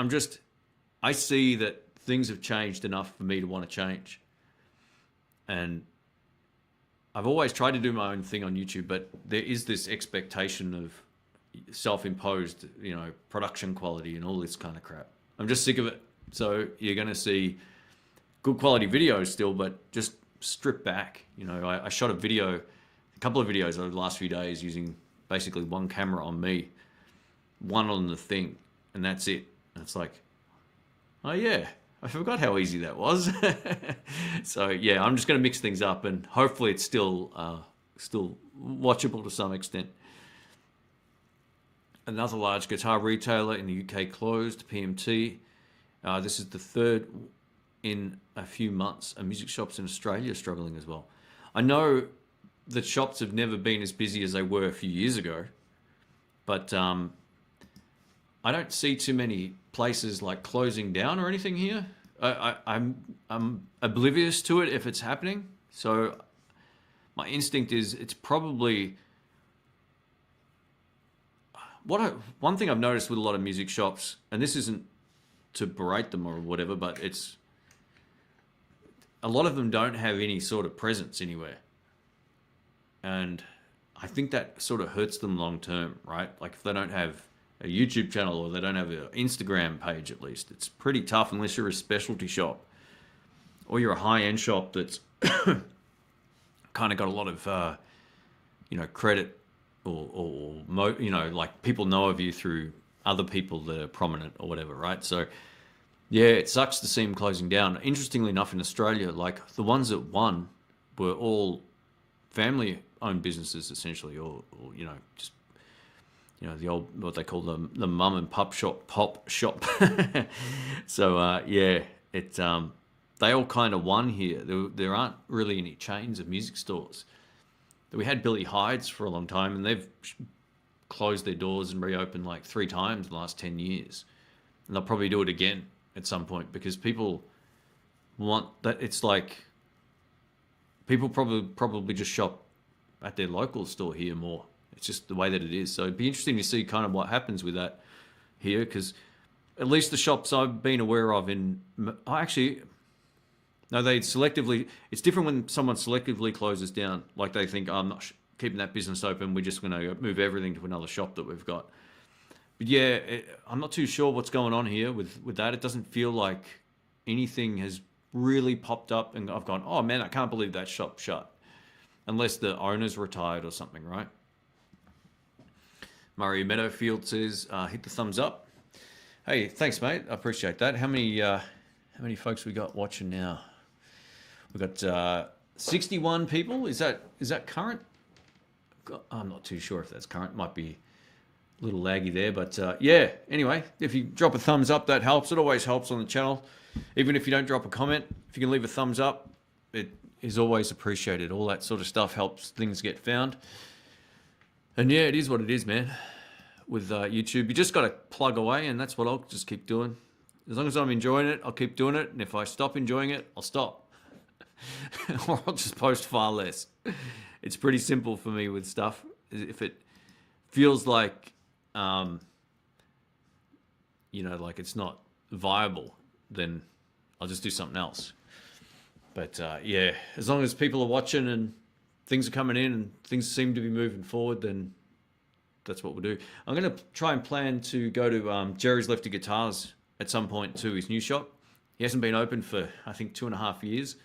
I see that things have changed enough for me to want to change. And I've always tried to do my own thing on YouTube, but there is this expectation of self-imposed, production quality and all this kind of crap. I'm just sick of it. So you're going to see good quality videos still, but just stripped back. I shot a couple of videos over the last few days using basically one camera on me, one on the thing, and that's it. And it's like, oh yeah, I forgot how easy that was. So yeah, I'm just going to mix things up, and hopefully it's still watchable to some extent. Another large guitar retailer in the UK closed, PMT. This is the third in a few months. And music shops in Australia are struggling as well. I know that shops have never been as busy as they were a few years ago, but I don't see too many places like closing down or anything here. I'm oblivious to it if it's happening. So my instinct is it's probably one thing I've noticed with a lot of music shops, and this isn't to berate them or whatever, but it's a lot of them don't have any sort of presence anywhere. And I think that sort of hurts them long term, right? Like if they don't have a YouTube channel or they don't have an Instagram page, at least it's pretty tough unless you're a specialty shop or you're a high-end shop that's kind of got a lot of, credit or like people know of you through other people that are prominent or whatever, right? So yeah, it sucks to see them closing down. Interestingly enough, in Australia, like the ones that won were all family-owned businesses essentially, or just the old, what they call the mum and pop shop. So yeah, they all kind of won here. There aren't really any chains of music stores. We had Billy Hyde's for a long time, and they've closed their doors and reopened like 3 times in the last 10 years. And they'll probably do it again at some point because people want that. It's like people probably just shop at their local store here more. It's just the way that it is. So it'd be interesting to see kind of what happens with that here, because at least the shops I've been aware of they selectively, it's different when someone selectively closes down. Like they think, I'm not keeping that business open, we're just going to move everything to another shop that we've got. But yeah, I'm not too sure what's going on here with that. It doesn't feel like anything has really popped up and I've gone, oh man, I can't believe that shop shut. Unless the owner's retired or something, right? Murray Meadowfield says, hit the thumbs up. Hey, thanks, mate. I appreciate that. How many folks we got watching now? We got 61 people. Is that current? I'm not too sure if that's current. Might be a little laggy there, but yeah. Anyway, if you drop a thumbs up, that helps. It always helps on the channel. Even if you don't drop a comment, if you can leave a thumbs up, it is always appreciated. All that sort of stuff helps things get found. And yeah, it is what it is, man. With YouTube, you just got to plug away, and that's what I'll just keep doing. As long as I'm enjoying it, I'll keep doing it. And if I stop enjoying it, I'll stop. Or I'll just post far less. It's pretty simple for me with stuff. If it feels like, like it's not viable, then I'll just do something else. But yeah, as long as people are watching and things are coming in and things seem to be moving forward, then that's what we'll do. I'm going to try and plan to go to Jerry's Lefty Guitars at some point to his new shop. He hasn't been open for, I think, 2.5 years.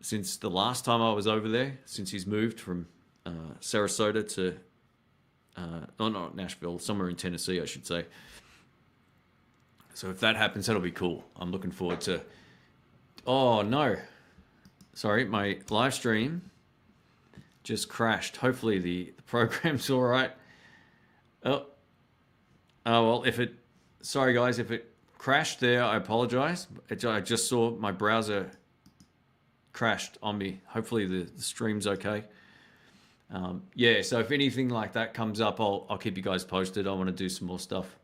Since the last time I was over there, since he's moved from Sarasota to, not Nashville, somewhere in Tennessee, I should say. So if that happens, that'll be cool. I'm looking forward to... Oh, no. Sorry, my live stream just crashed. Hopefully the program's all right. Oh, well, sorry guys, if it crashed there, I apologize. I just saw my browser crashed on me. Hopefully the stream's okay. Yeah, so if anything like that comes up, I'll keep you guys posted. I want to do some more stuff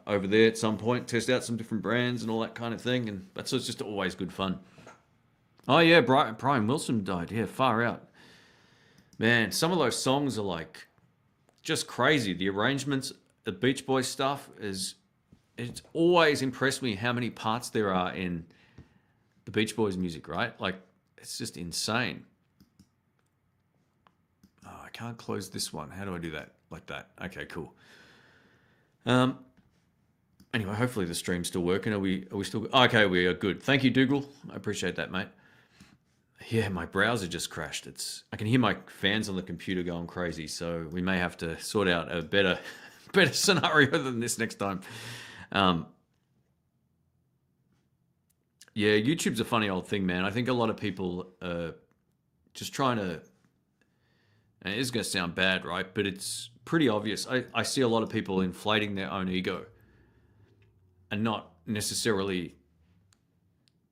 over there at some point, test out some different brands and all that kind of thing, and that's just always good fun. Oh yeah, Brian Wilson died. Yeah, far out. Man, some of those songs are like just crazy. The arrangements, the Beach Boys stuff it's always impressed me how many parts there are in the Beach Boys music, right? Like, it's just insane. Oh, I can't close this one. How do I do that? Like that. Okay, cool. Anyway, hopefully the stream's still working. Are we still... Okay, we are good. Thank you, Dougal. I appreciate that, mate. Yeah, my browser just crashed. I can hear my fans on the computer going crazy, so we may have to sort out a better scenario than this next time. Yeah, YouTube's a funny old thing, man. I think a lot of people are just trying to... And it is going to sound bad, right? But it's pretty obvious. I see a lot of people inflating their own ego and not necessarily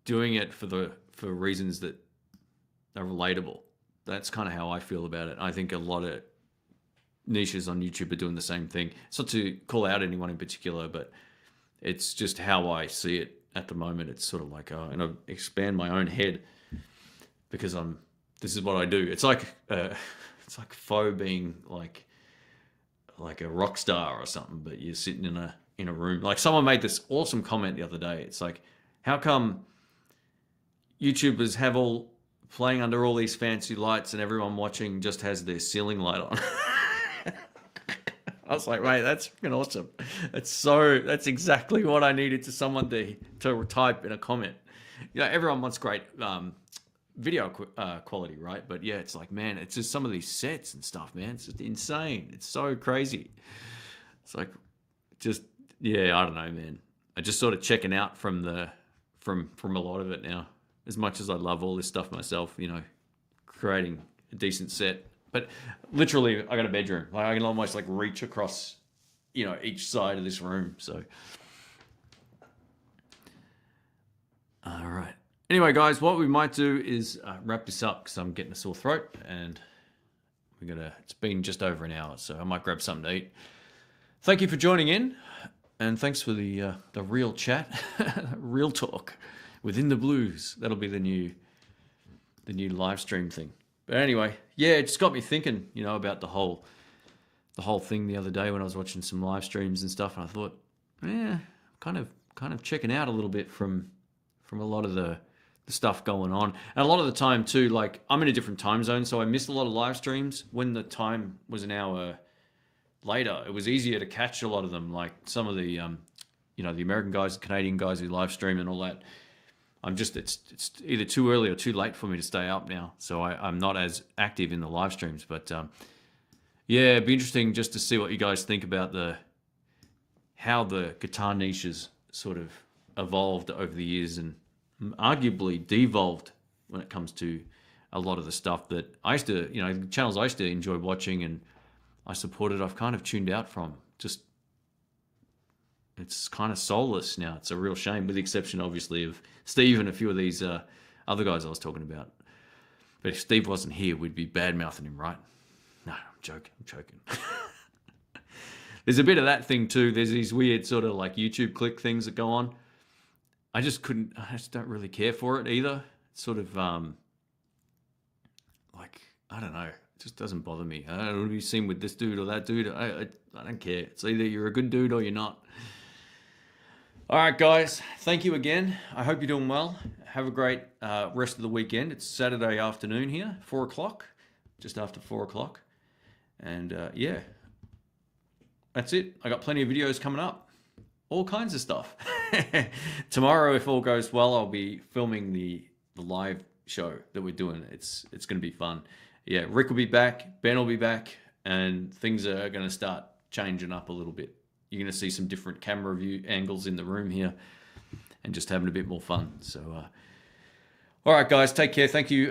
doing it for reasons that are relatable. That's kind of how I feel about it. I think a lot of niches on YouTube are doing the same thing. It's not to call out anyone in particular, but it's just how I see it at the moment. It's sort of like, and I expand my own head because this is what I do. It's like faux being like a rock star or something, but you're sitting in a room. Like, someone made this awesome comment the other day. It's like, how come YouTubers have all playing under all these fancy lights and everyone watching just has their ceiling light on? I was like, mate, that's freaking awesome. That's exactly what I needed to someone to type in a comment. You know, everyone wants great video quality, right? But yeah, it's like, man, it's just some of these sets and stuff, man. It's just insane. It's so crazy. It's like, yeah, I don't know, man. I just sort of checking out from a lot of it now. As much as I love all this stuff myself, you know, creating a decent set. But literally, I got a bedroom. Like, I can almost like reach across, you know, each side of this room. So, all right. Anyway, guys, what we might do is wrap this up because I'm getting a sore throat and it's been just over an hour, so I might grab something to eat. Thank you for joining in, and thanks for the real chat, real talk within the blues. That'll be the new live stream thing. But anyway, yeah, it just got me thinking, you know, about the whole thing the other day when I was watching some live streams and stuff, and I thought, yeah, kind of checking out a little bit from a lot of the stuff going on. And a lot of the time too, like, I'm in a different time zone, so I missed a lot of live streams when the time was an hour later. It was easier to catch a lot of them, like some of the you know, the American guys, the Canadian guys who live stream and all that. it's either too early or too late for me to stay up now. So I'm not as active in the live streams. But yeah, it'd be interesting just to see what you guys think about how the guitar niches sort of evolved over the years and arguably devolved when it comes to a lot of the stuff that I used to, the channels I used to enjoy watching and I supported, I've kind of tuned out from. Just, it's kind of soulless now. It's a real shame, with the exception, obviously, of Steve and a few of these other guys I was talking about. But if Steve wasn't here, we'd be bad-mouthing him, right? No, I'm joking. There's a bit of that thing too. There's these weird sort of like YouTube click things that go on. I just don't really care for it either. It's sort of like, I don't know. It just doesn't bother me. I don't want to be seen with this dude or that dude. I don't care. It's either you're a good dude or you're not. All right, guys. Thank you again. I hope you're doing well. Have a great rest of the weekend. It's Saturday afternoon here, 4 o'clock, just after 4 o'clock. And yeah, that's it. I got plenty of videos coming up. All kinds of stuff. Tomorrow, if all goes well, I'll be filming the live show that we're doing. It's going to be fun. Yeah, Rick will be back, Ben will be back, and things are going to start changing up a little bit. You're going to see some different camera view angles in the room here and just having a bit more fun. So, all right, guys, take care. Thank you